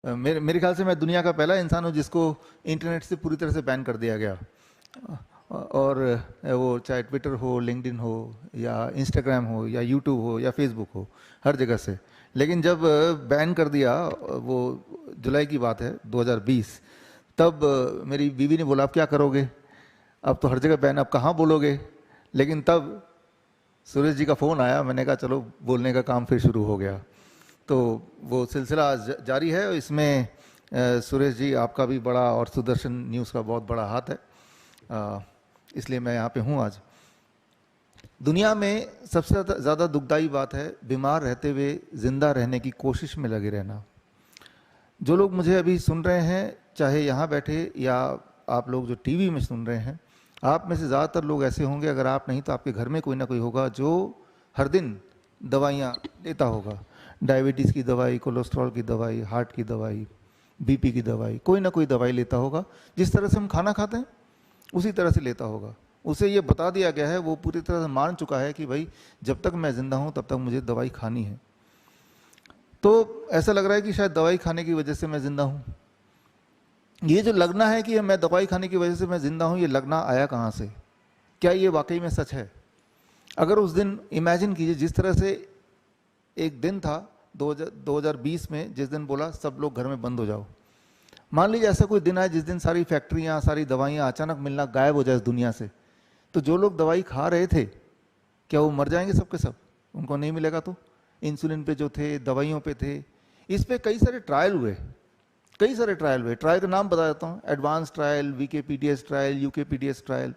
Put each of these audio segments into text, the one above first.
मेरे ख्याल से मैं दुनिया का पहला इंसान हूँ जिसको इंटरनेट से पूरी तरह से बैन कर दिया गया। और वो चाहे ट्विटर हो, लिंक्डइन हो, या इंस्टाग्राम हो, या यूट्यूब हो, या फेसबुक हो, हर जगह से। लेकिन जब बैन कर दिया, वो जुलाई की बात है 2020, तब मेरी बीवी ने बोला अब क्या करोगे, अब तो हर जगह बैन, अब कहाँ बोलोगे। लेकिन तब सुरेश जी का फ़ोन आया, मैंने कहा चलो बोलने का काम फिर शुरू हो गया। तो वो सिलसिला जारी है। और इसमें सुरेश जी आपका भी बड़ा, और सुदर्शन न्यूज़ का बहुत बड़ा हाथ है, इसलिए मैं यहाँ पे हूँ आज। दुनिया में सबसे ज़्यादा दुखदाई बात है बीमार रहते हुए ज़िंदा रहने की कोशिश में लगे रहना। जो लोग मुझे अभी सुन रहे हैं, चाहे यहाँ बैठे या आप लोग जो टीवी में सुन रहे हैं, आप में से ज़्यादातर लोग ऐसे होंगे, अगर आप नहीं तो आपके घर में कोई ना कोई होगा जो हर दिन दवाइयाँ लेता होगा। डायबिटीज़ की दवाई, कोलेस्ट्रॉल की दवाई, हार्ट की दवाई, बीपी की दवाई, कोई ना कोई दवाई लेता होगा। जिस तरह से हम खाना खाते हैं उसी तरह से लेता होगा। उसे ये बता दिया गया है, वो पूरी तरह से मान चुका है कि भाई जब तक मैं ज़िंदा हूँ तब तक मुझे दवाई खानी है। तो ऐसा लग रहा है कि शायद दवाई खाने की वजह से मैं ज़िंदा हूँ। ये जो लगना है कि मैं दवाई खाने की वजह से मैं ज़िंदा हूँ, ये लगना आया कहाँ से? क्या ये वाकई में सच है? अगर उस दिन इमेजिन कीजिए, जिस तरह से एक दिन था 2020 में, जिस दिन बोला सब लोग घर में बंद हो जाओ। मान लीजिए ऐसा कोई दिन आए जिस दिन सारी फैक्ट्रियाँ, सारी दवाइयाँ अचानक मिलना गायब हो जाए इस दुनिया से, तो जो लोग दवाई खा रहे थे, क्या वो मर जाएंगे सब के सब? उनको नहीं मिलेगा तो? इंसुलिन पे जो थे, दवाइयों पे थे, इस पे कई सारे ट्रायल हुए, कई सारे ट्रायल हुए। ट्रायल का नाम बता देता हूँ: advance trial, VKPDS trial, UKPDS trial,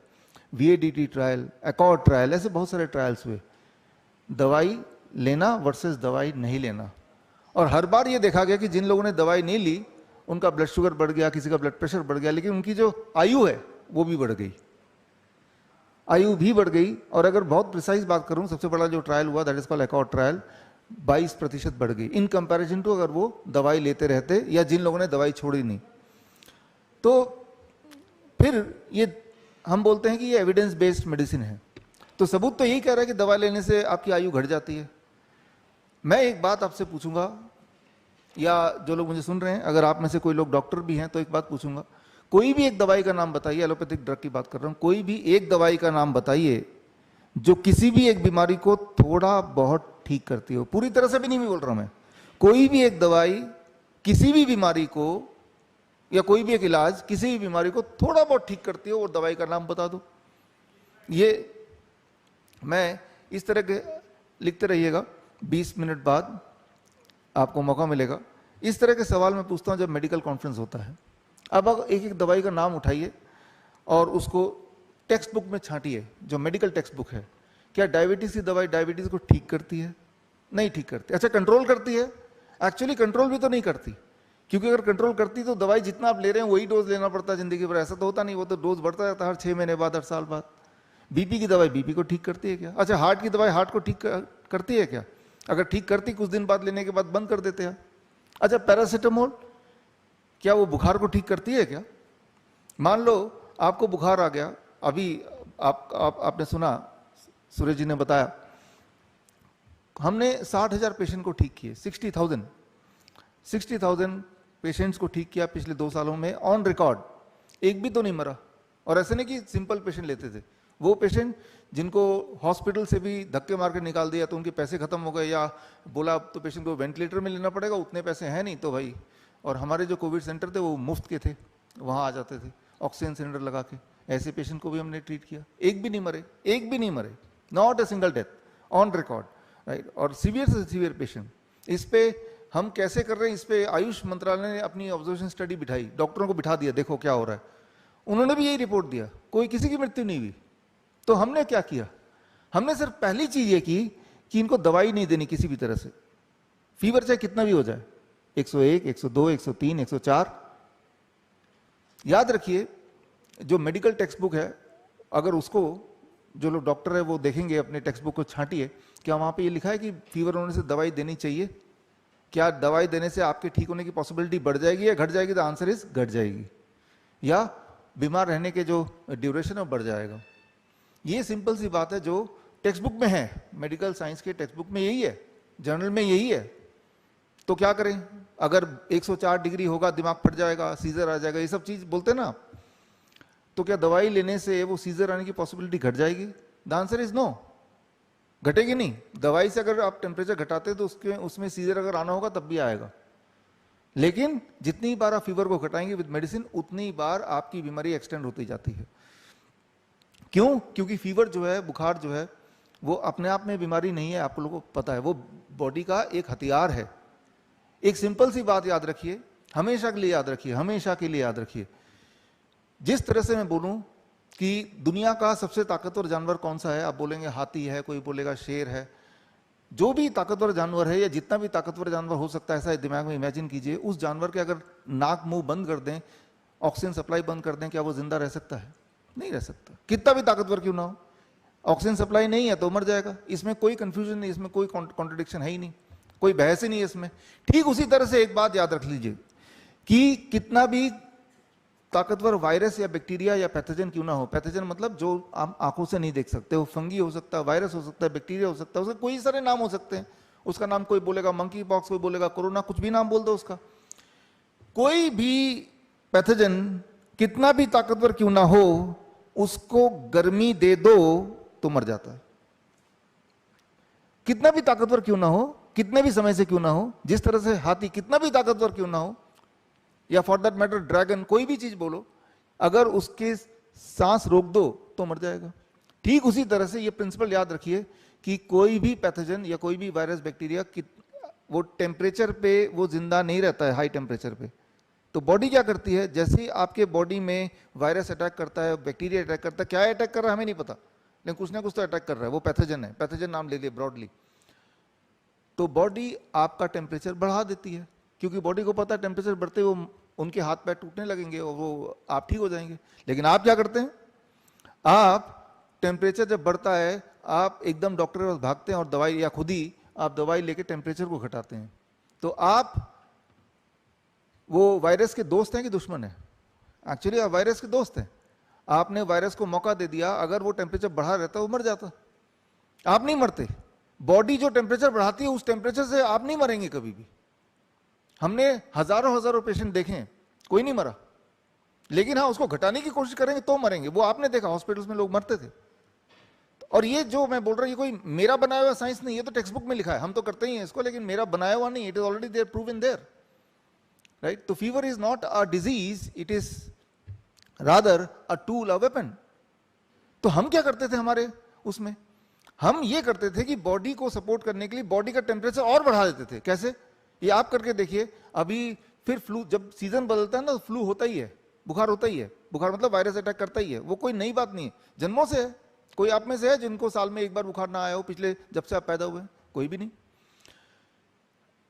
VADT trial, ACCORD trial, ऐसे बहुत सारे ट्रायल्स हुए। दवाई लेना वर्सेस दवाई नहीं लेना। और हर बार ये देखा गया कि जिन लोगों ने दवाई नहीं ली उनका ब्लड शुगर बढ़ गया, किसी का ब्लड प्रेशर बढ़ गया, लेकिन उनकी जो आयु है वो भी बढ़ गई, आयु भी बढ़ गई। और अगर बहुत प्रिसाइज बात करूं, सबसे बड़ा जो ट्रायल हुआ, that is called accord trial, 22% बढ़ गई इन कंपैरिजन टू अगर वो दवाई लेते रहते या जिन लोगों ने दवाई छोड़ी नहीं। तो फिर ये हम बोलते हैं कि ये एविडेंस बेस्ड मेडिसिन है। तो सबूत तो यही कह रहा है कि दवा लेने से आपकी आयु घट जाती है। मैं एक बात आपसे पूछूंगा, या जो लोग मुझे सुन रहे हैं, अगर आप में से कोई लोग डॉक्टर भी हैं तो एक बात पूछूंगा, कोई भी एक दवाई का नाम बताइए, एलोपैथिक ड्रग की बात कर रहा हूं, कोई भी एक दवाई का नाम बताइए जो किसी भी एक बीमारी को थोड़ा बहुत ठीक करती हो। पूरी तरह से भी नहीं बोल रहा मैं, कोई भी एक दवाई किसी भी बीमारी को, या कोई भी एक इलाज किसी भी बीमारी को थोड़ा बहुत ठीक करती हो, और दवाई का नाम बता दो। ये मैं इस तरह के लिखते रहिएगा, 20 मिनट बाद आपको मौका मिलेगा। इस तरह के सवाल मैं पूछता हूं जब मेडिकल कॉन्फ्रेंस होता है। अब एक एक दवाई का नाम उठाइए और उसको टेक्स्ट बुक में छांटिए, जो मेडिकल टेक्स्ट बुक है। क्या डायबिटीज की दवाई डायबिटीज को ठीक करती है? नहीं ठीक करती। अच्छा, कंट्रोल करती है? एक्चुअली कंट्रोल भी तो नहीं करती, क्योंकि अगर कंट्रोल करती तो दवाई जितना आप ले रहे हैं वही डोज लेना पड़ता है जिंदगी भर। ऐसा तो होता नहीं, वो तो डोज बढ़ता रहता है हर 6 महीने बाद, हर साल बाद। बीपी की दवाई बीपी को ठीक करती है क्या? अच्छा, हार्ट की दवाई हार्ट को ठीक करती है क्या? अगर ठीक करती, कुछ दिन बाद लेने के बाद बंद कर देते हैं। अच्छा, पैरासीटामोल क्या वो बुखार को ठीक करती है क्या? मान लो आपको बुखार आ गया, अभी आपने सुना, सूरज जी ने बताया, हमने 60,000 पेशेंट को ठीक किए, 60,000 पेशेंट्स को ठीक किया पिछले 2 सालों में ऑन रिकॉर्ड, एक भी तो नहीं मरा। और ऐसे नहीं कि सिंपल पेशेंट लेते थे, वो पेशेंट जिनको हॉस्पिटल से भी धक्के मार के निकाल दिया तो उनके पैसे खत्म हो गए, या बोला अब तो पेशेंट को वेंटिलेटर में लेना पड़ेगा, उतने पैसे हैं नहीं तो भाई। और हमारे जो कोविड सेंटर थे वो मुफ्त के थे, वहाँ आ जाते थे ऑक्सीजन सिलेंडर लगा के। ऐसे पेशेंट को भी हमने ट्रीट किया, एक भी नहीं मरे, एक भी नहीं मरे, not a single death on record, right. और सीवियर से सीवियर पेशेंट, इस पे हम कैसे कर रहे हैं, इस पे आयुष मंत्रालय ने अपनी ऑब्जर्वेशन स्टडी बिठाई, डॉक्टरों को बिठा दिया, देखो क्या हो रहा है। उन्होंने भी यही रिपोर्ट दिया, कोई किसी की मृत्यु नहीं हुई। तो हमने क्या किया? हमने सिर्फ पहली चीज ये की कि इनको दवाई नहीं देनी किसी भी तरह से, फीवर चाहे कितना भी हो जाए, 101, 102, 103, 104। याद रखिए, जो मेडिकल टेक्स्ट बुक है, अगर उसको जो लोग डॉक्टर है वो देखेंगे, अपने टेक्स्ट बुक को छांटिए, क्या वहां पे ये लिखा है कि फीवर होने से दवाई देनी चाहिए? क्या दवाई देने से आपके ठीक होने की पॉसिबिलिटी बढ़ जाएगी या घट जाएगी? द आंसर इज घट जाएगी। या बीमार रहने के जो ड्यूरेशन है बढ़ जाएगा। ये सिंपल सी बात है जो टेक्स्ट बुक में है, मेडिकल साइंस के टेक्स्ट बुक में यही है, जर्नल में यही है। तो क्या करें? अगर 104 डिग्री होगा दिमाग फट जाएगा, सीजर आ जाएगा, ये सब चीज बोलते हैं ना, तो क्या दवाई लेने से वो सीजर आने की पॉसिबिलिटी घट जाएगी? द आंसर इज नो, घटेगी नहीं। दवाई से अगर आप टेम्परेचर घटाते तो उसमें सीजर अगर आना होगा तब भी आएगा। लेकिन जितनी बार आप फीवर को घटाएंगे विद मेडिसिन, उतनी बार आपकी बीमारी एक्सटेंड होती जाती है। क्यों? क्योंकि फीवर जो है, बुखार जो है, वो अपने आप में बीमारी नहीं है, आप लोगों को पता है, वो बॉडी का एक हथियार है। एक सिंपल सी बात याद रखिए, हमेशा के लिए याद रखिए, हमेशा के लिए याद रखिए, जिस तरह से मैं बोलूं कि दुनिया का सबसे ताकतवर जानवर कौन सा है, आप बोलेंगे हाथी है, कोई बोलेगा शेर है। जो भी ताकतवर जानवर है या जितना भी ताकतवर जानवर हो सकता है, ऐसा दिमाग में इमेजिन कीजिए, उस जानवर के अगर नाक मुंह बंद कर दें, ऑक्सीजन सप्लाई बंद कर दें, क्या वो जिंदा रह सकता है? नहीं रह सकता, कितना भी ताकतवर क्यों ना हो। ऑक्सीजन सप्लाई नहीं है तो मर जाएगा, इसमें कोई कंफ्यूजन नहीं, इसमें कोई कॉन्ट्रडिक्शन है ही नहीं, कोई बहस ही नहीं है इसमें। ठीक उसी तरह से एक बात याद रख लीजिए कि कितना भी ताकतवर वायरस या बैक्टीरिया या पैथोजन क्यों ना हो, पैथोजन मतलब जो आप आंखों से नहीं देख सकते, वो फंगी हो सकता है, वायरस हो सकता है, बैक्टीरिया हो सकता है, उसके कोई सारे नाम हो सकते हैं। उसका नाम कोई बोलेगा मंकी पॉक्स, कोई बोलेगा कोरोना, कुछ भी नाम बोल दो उसका। कोई भी पैथोजन कितना भी ताकतवर क्यों ना हो, उसको गर्मी दे दो तो मर जाता है। कितना भी ताकतवर क्यों ना हो, कितने भी समय से क्यों ना हो, जिस तरह से हाथी कितना भी ताकतवर क्यों ना हो, या फॉर दैट मैटर ड्रैगन, कोई भी चीज बोलो, अगर उसके सांस रोक दो तो मर जाएगा। ठीक उसी तरह से ये प्रिंसिपल याद रखिए कि कोई भी पैथोजन या कोई भी वायरस बैक्टीरिया वो टेम्परेचर पे वो जिंदा नहीं रहता है, हाई टेम्परेचर पे। तो बॉडी क्या करती है, जैसे ही आपके बॉडी में वायरस अटैक करता है, बैक्टीरिया अटैक करता है, क्या अटैक कर रहा है हमें नहीं पता, लेकिन कुछ ना कुछ तो अटैक कर रहा है, वो पैथोजन है, पैथोजन नाम ले लिए ब्रॉडली। तो बॉडी आपका टेम्परेचर बढ़ा देती है, क्योंकि बॉडी को पता है टेम्परेचर बढ़ते वो उनके हाथ पैर टूटने लगेंगे और वो आप ठीक हो जाएंगे। लेकिन आप क्या करते हैं, आप टेम्परेचर जब बढ़ता है आप एकदम डॉक्टर के पास भागते हैं और दवाई, या खुद ही आप दवाई लेके टेम्परेचर को घटाते हैं। तो आप वो वायरस के दोस्त हैं कि दुश्मन है? एक्चुअली आप वायरस के दोस्त हैं। आपने वायरस को मौका दे दिया, अगर वो टेम्परेचर बढ़ा रहता वो मर जाता, आप नहीं मरते। बॉडी जो टेम्परेचर बढ़ाती है उस टेम्परेचर से आप नहीं मरेंगे कभी भी। हमने हजारों हजारों पेशेंट देखे हैं, कोई नहीं मरा, लेकिन हाँ उसको घटाने की कोशिश करेंगे तो मरेंगे। वो आपने देखा हॉस्पिटल्स में लोग मरते थे। और ये जो मैं बोल रहा हूँ ये कोई मेरा बनाया हुआ साइंस नहीं, ये तो टेक्स्ट बुक में लिखा है, हम तो करते ही हैं इसको, लेकिन मेरा बनाया हुआ नहीं, it is already there, proven there, right. तो fever is not a disease, it is rather a tool, a weapon. तो हम क्या करते थे हमारे उसमें, हम ये करते थे कि बॉडी को सपोर्ट करने के लिए बॉडी का टेम्परेचर और बढ़ा देते थे। कैसे? ये आप करके देखिए। अभी फिर फ्लू, जब सीजन बदलता है ना, फ्लू होता ही है, बुखार होता ही है। बुखार मतलब वायरस अटैक करता ही है, वो कोई नई बात नहीं है, जन्मों से है। कोई आप में से है जिनको साल में एक बार बुखार ना आया हो पिछले, जब से आप पैदा हुए? कोई भी नहीं।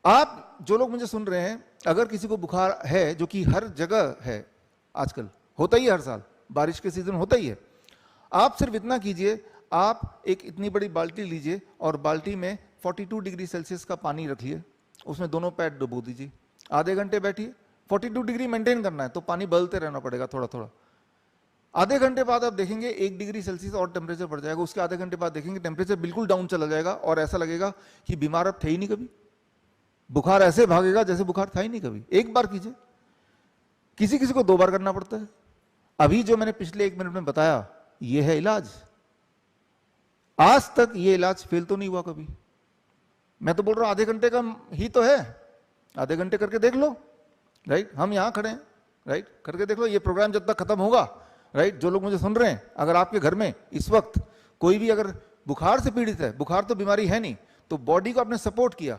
आप जो लोग मुझे सुन रहे हैं, अगर किसी को बुखार है, जो कि हर जगह है आजकल, होता ही है, हर साल बारिश के सीजन होता ही है, आप सिर्फ इतना कीजिए, आप एक इतनी बड़ी बाल्टी लीजिए और बाल्टी में 42 डिग्री सेल्सियस का पानी रखिए, उसमें दोनों पैर डुबो दीजिए, आधे घंटे बैठिए। 42 डिग्री मेंटेन करना है तो पानी बदलते रहना पड़ेगा थोड़ा थोड़ा। आधे घंटे बाद आप देखेंगे 1 डिग्री सेल्सियस और टेम्परेचर बढ़ जाएगा। उसके आधे घंटे बाद देखेंगे टेम्परेचर बिल्कुल डाउन चला जाएगा और ऐसा लगेगा कि बीमार अब थे ही नहीं कभी। बुखार ऐसे भागेगा जैसे बुखार था ही नहीं कभी। एक बार कीजिए, किसी किसी को 2 बार करना पड़ता है। अभी जो मैंने पिछले 1 मिनट में बताया, ये है इलाज। आज तक ये इलाज फेल तो नहीं हुआ कभी। मैं तो बोल रहा हूं आधे घंटे का ही तो है, आधे घंटे करके देख लो, राइट। हम यहां खड़े हैं, राइट, करके देख लो। ये प्रोग्राम जब तक खत्म होगा, राइट, जो लोग मुझे सुन रहे हैं, अगर आपके घर में इस वक्त कोई भी अगर बुखार से पीड़ित है, बुखार तो बीमारी है नहीं, तो बॉडी को आपने सपोर्ट किया,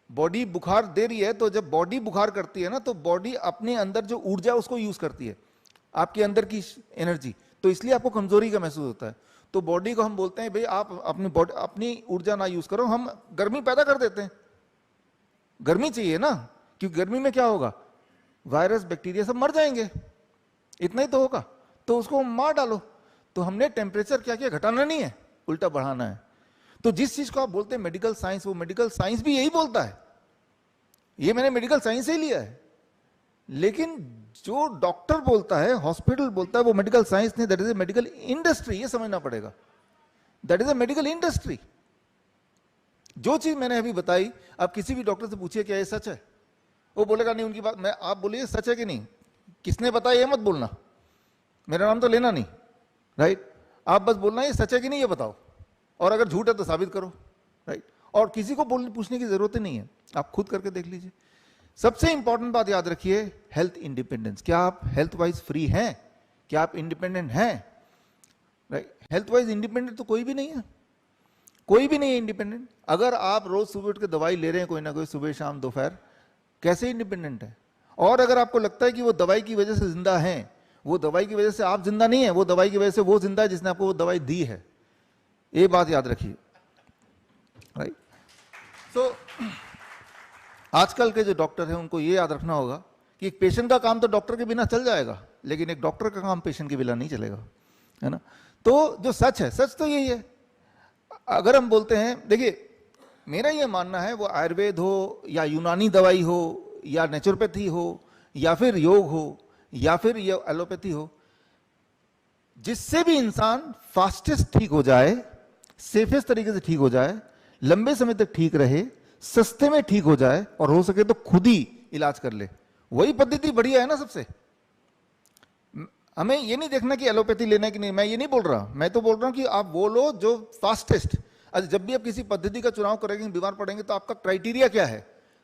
बॉडी बुखार दे रही है, तो जब बॉडी बुखार करती है ना, तो बॉडी अपने अंदर जो ऊर्जा है उसको यूज करती है, आपके अंदर की एनर्जी, तो इसलिए आपको कमजोरी का महसूस होता है। तो बॉडी को हम बोलते हैं भाई आप अपनी बॉडी, अपनी ऊर्जा ना यूज करो, हम गर्मी पैदा कर देते हैं। गर्मी चाहिए ना, क्योंकि गर्मी में क्या होगा, वायरस बैक्टीरिया सब मर जाएंगे, इतना ही तो होगा, तो उसको मार डालो। तो हमने टेम्परेचर क्या किया, घटाना नहीं है, उल्टा बढ़ाना है। तो जिस चीज को आप बोलते हैं मेडिकल साइंस, वो मेडिकल साइंस भी यही बोलता है। ये मैंने मेडिकल साइंस से ही लिया है, लेकिन जो डॉक्टर बोलता है, हॉस्पिटल बोलता है, वो मेडिकल साइंस नहीं, that is a medical industry. ये समझना पड़ेगा, that is a medical industry. जो चीज मैंने अभी बताई, आप किसी भी डॉक्टर से पूछिए क्या ये सच है, वो बोलेगा नहीं उनकी बात, मैं आप बोलिए सच है कि नहीं, किसने बताया ये मत बोलना, मेरा नाम तो लेना नहीं, राइट। आप बस बोलना ये सच है कि नहीं ये बताओ, और अगर झूठ है तो साबित करो, राइट। और किसी को बोलने पूछने की जरूरत ही नहीं है, आप खुद करके देख लीजिए। सबसे इंपॉर्टेंट बात याद रखिए, हेल्थ इंडिपेंडेंस। क्या आप हेल्थ वाइज फ्री हैं? क्या आप इंडिपेंडेंट हैं? राइट। हेल्थ वाइज इंडिपेंडेंट तो कोई भी नहीं है, कोई भी नहीं है इंडिपेंडेंट। अगर आप रोज सुबह उठ के दवाई ले रहे हैं कोई ना कोई, सुबह शाम दोपहर, कैसे इंडिपेंडेंट है? और अगर आपको लगता है कि वो दवाई की वजह से जिंदा है, वो दवाई की वजह से आप जिंदा नहीं है, वो दवाई की वजह से वो जिंदा है जिसने आपको वो दवाई दी है। ये बात याद रखिए, राइट। सो आजकल के जो डॉक्टर हैं उनको ये याद रखना होगा कि एक पेशेंट का काम तो डॉक्टर के बिना चल जाएगा, लेकिन एक डॉक्टर का काम पेशेंट के बिना नहीं चलेगा, है ना। तो जो सच है, सच तो यही है। अगर हम बोलते हैं, देखिए मेरा ये मानना है, वो आयुर्वेद हो या यूनानी दवाई हो या नेचुरोपैथी हो या फिर योग हो या फिर ये एलोपैथी हो, जिससे भी इंसान फास्टेस्ट ठीक हो जाए, सेफेस्ट तरीके से ठीक हो जाए, लंबे समय तक ठीक रहे, सस्ते में ठीक हो जाए, और हो सके तो खुद ही इलाज कर ले, वही पद्धति बढ़िया है ना सबसे। हमें ये नहीं देखना कि एलोपैथी लेना है कि नहीं, मैं ये नहीं बोल रहा, मैं तो बोल रहा हूं कि आप वो लो जो फास्टेस्ट। अच्छा, जब भी आप किसी पद्धति का चुनाव करेंगे, बीमार पड़ेंगे, तो आपका क्राइटेरिया क्या है?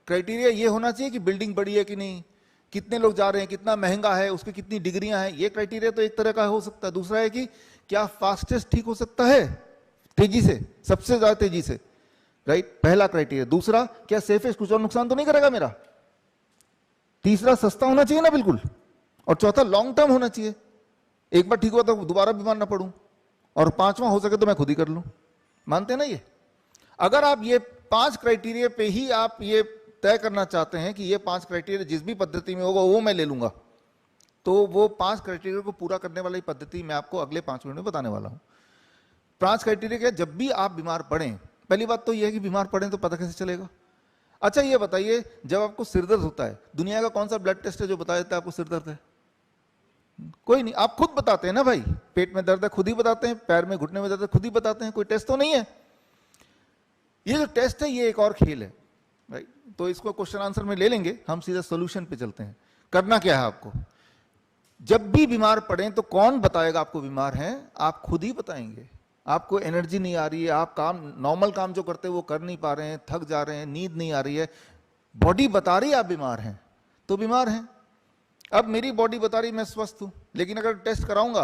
क्राइटेरिया ये होना चाहिए कि बिल्डिंग बड़ी है कि नहीं, कितने लोग जा रहे हैं, कितना महंगा है, उसकी कितनी डिग्रियां हैं, ये क्राइटेरिया तो एक तरह का हो सकता है। दूसरा है कि क्या फास्टेस्ट ठीक हो सकता है, तेजी से, सबसे ज्यादा तेजी से, राइट, पहला क्राइटेरिया। दूसरा, क्या सेफेस्ट, कुछ और नुकसान तो नहीं करेगा मेरा। तीसरा, सस्ता होना चाहिए ना बिल्कुल। और चौथा, लॉन्ग टर्म होना चाहिए, एक बार ठीक हुआ तो दोबारा बीमार ना पड़ूं। और पांचवा, हो सके तो मैं खुद ही कर लूं। मानते हैं ना ये? अगर आप ये 5 क्राइटेरिया पे ही आप ये तय करना चाहते हैं कि ये 5 क्राइटेरिया जिस भी पद्धति में होगा वो मैं ले लूंगा, तो वो 5 क्राइटेरिया को पूरा करने वाली पद्धति मैं आपको अगले 5 मिनट में बताने वाला हूं। 5 क्राइटेरिया क्या? जब भी आप बीमार पड़ें, पहली बात तो ये है कि बीमार पड़ें तो पता कैसे चलेगा। अच्छा ये बताइए, जब आपको सिरदर्द होता है, दुनिया का कौन सा ब्लड टेस्ट है जो बता देता है आपको सिरदर्द है? कोई नहीं। आप खुद बताते हैं ना भाई, पेट में दर्द है खुद ही बताते हैं, पैर में घुटने में दर्द है खुद ही बताते हैं, कोई टेस्ट तो नहीं है। ये जो टेस्ट है ये एक और खेल है, राइट। तो इसको क्वेश्चन आंसर में ले लेंगे, हम सीधा सॉल्यूशन पे चलते हैं। करना क्या है आपको? जब भी बीमार पड़े तो कौन बताएगा आपको बीमार हैं? आप खुद ही बताएंगे। आपको एनर्जी नहीं आ रही है, आप काम, नॉर्मल काम जो करते हैं वो कर नहीं पा रहे हैं, थक जा रहे हैं, नींद नहीं आ रही है, बॉडी बता रही है आप बीमार हैं, तो बीमार हैं। अब मेरी बॉडी बता रही मैं स्वस्थ हूं, लेकिन अगर टेस्ट कराऊंगा,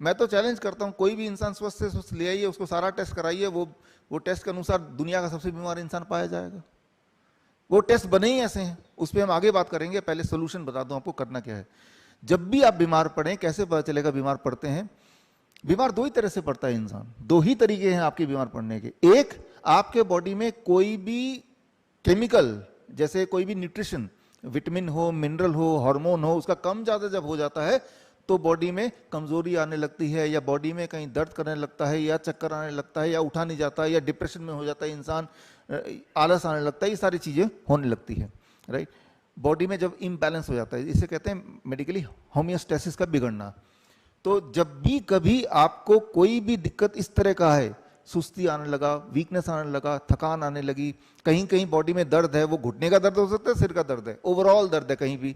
मैं तो चैलेंज करता हूं, कोई भी इंसान स्वस्थ से स्वस्थ ले आइए, उसको सारा टेस्ट कराइए, वो टेस्ट के अनुसार दुनिया का सबसे बीमार इंसान पाया जाएगा। वो टेस्ट बने ही ऐसे हैं, उस पर हम आगे बात करेंगे। पहले सोल्यूशन बता दूं आपको करना क्या है। जब भी आप बीमार पड़े, कैसे पता चलेगा बीमार पड़ते हैं? बीमार दो ही तरह से पड़ता है इंसान, दो ही तरीके हैं आपके बीमार पड़ने के। एक, आपके बॉडी में कोई भी केमिकल, जैसे कोई भी न्यूट्रिशन, विटामिन हो, मिनरल हो, हार्मोन हो, उसका कम ज्यादा जब हो जाता है तो बॉडी में कमजोरी आने लगती है, या बॉडी में कहीं दर्द करने लगता है, या चक्कर आने लगता है, या उठा नहीं जाता है, या डिप्रेशन में हो जाता है इंसान, आलस आने लगता है, ये सारी चीजें होने लगती है, राइट। बॉडी में जब इम्बैलेंस हो जाता है, इसे कहते हैं मेडिकली होमियोस्टेसिस का बिगड़ना। तो जब भी कभी आपको कोई भी दिक्कत इस तरह का है, सुस्ती आने लगा, वीकनेस आने लगा, थकान आने लगी, कहीं कहीं बॉडी में दर्द है, वो घुटने का दर्द हो सकता है, सिर का दर्द है, ओवरऑल दर्द है कहीं भी,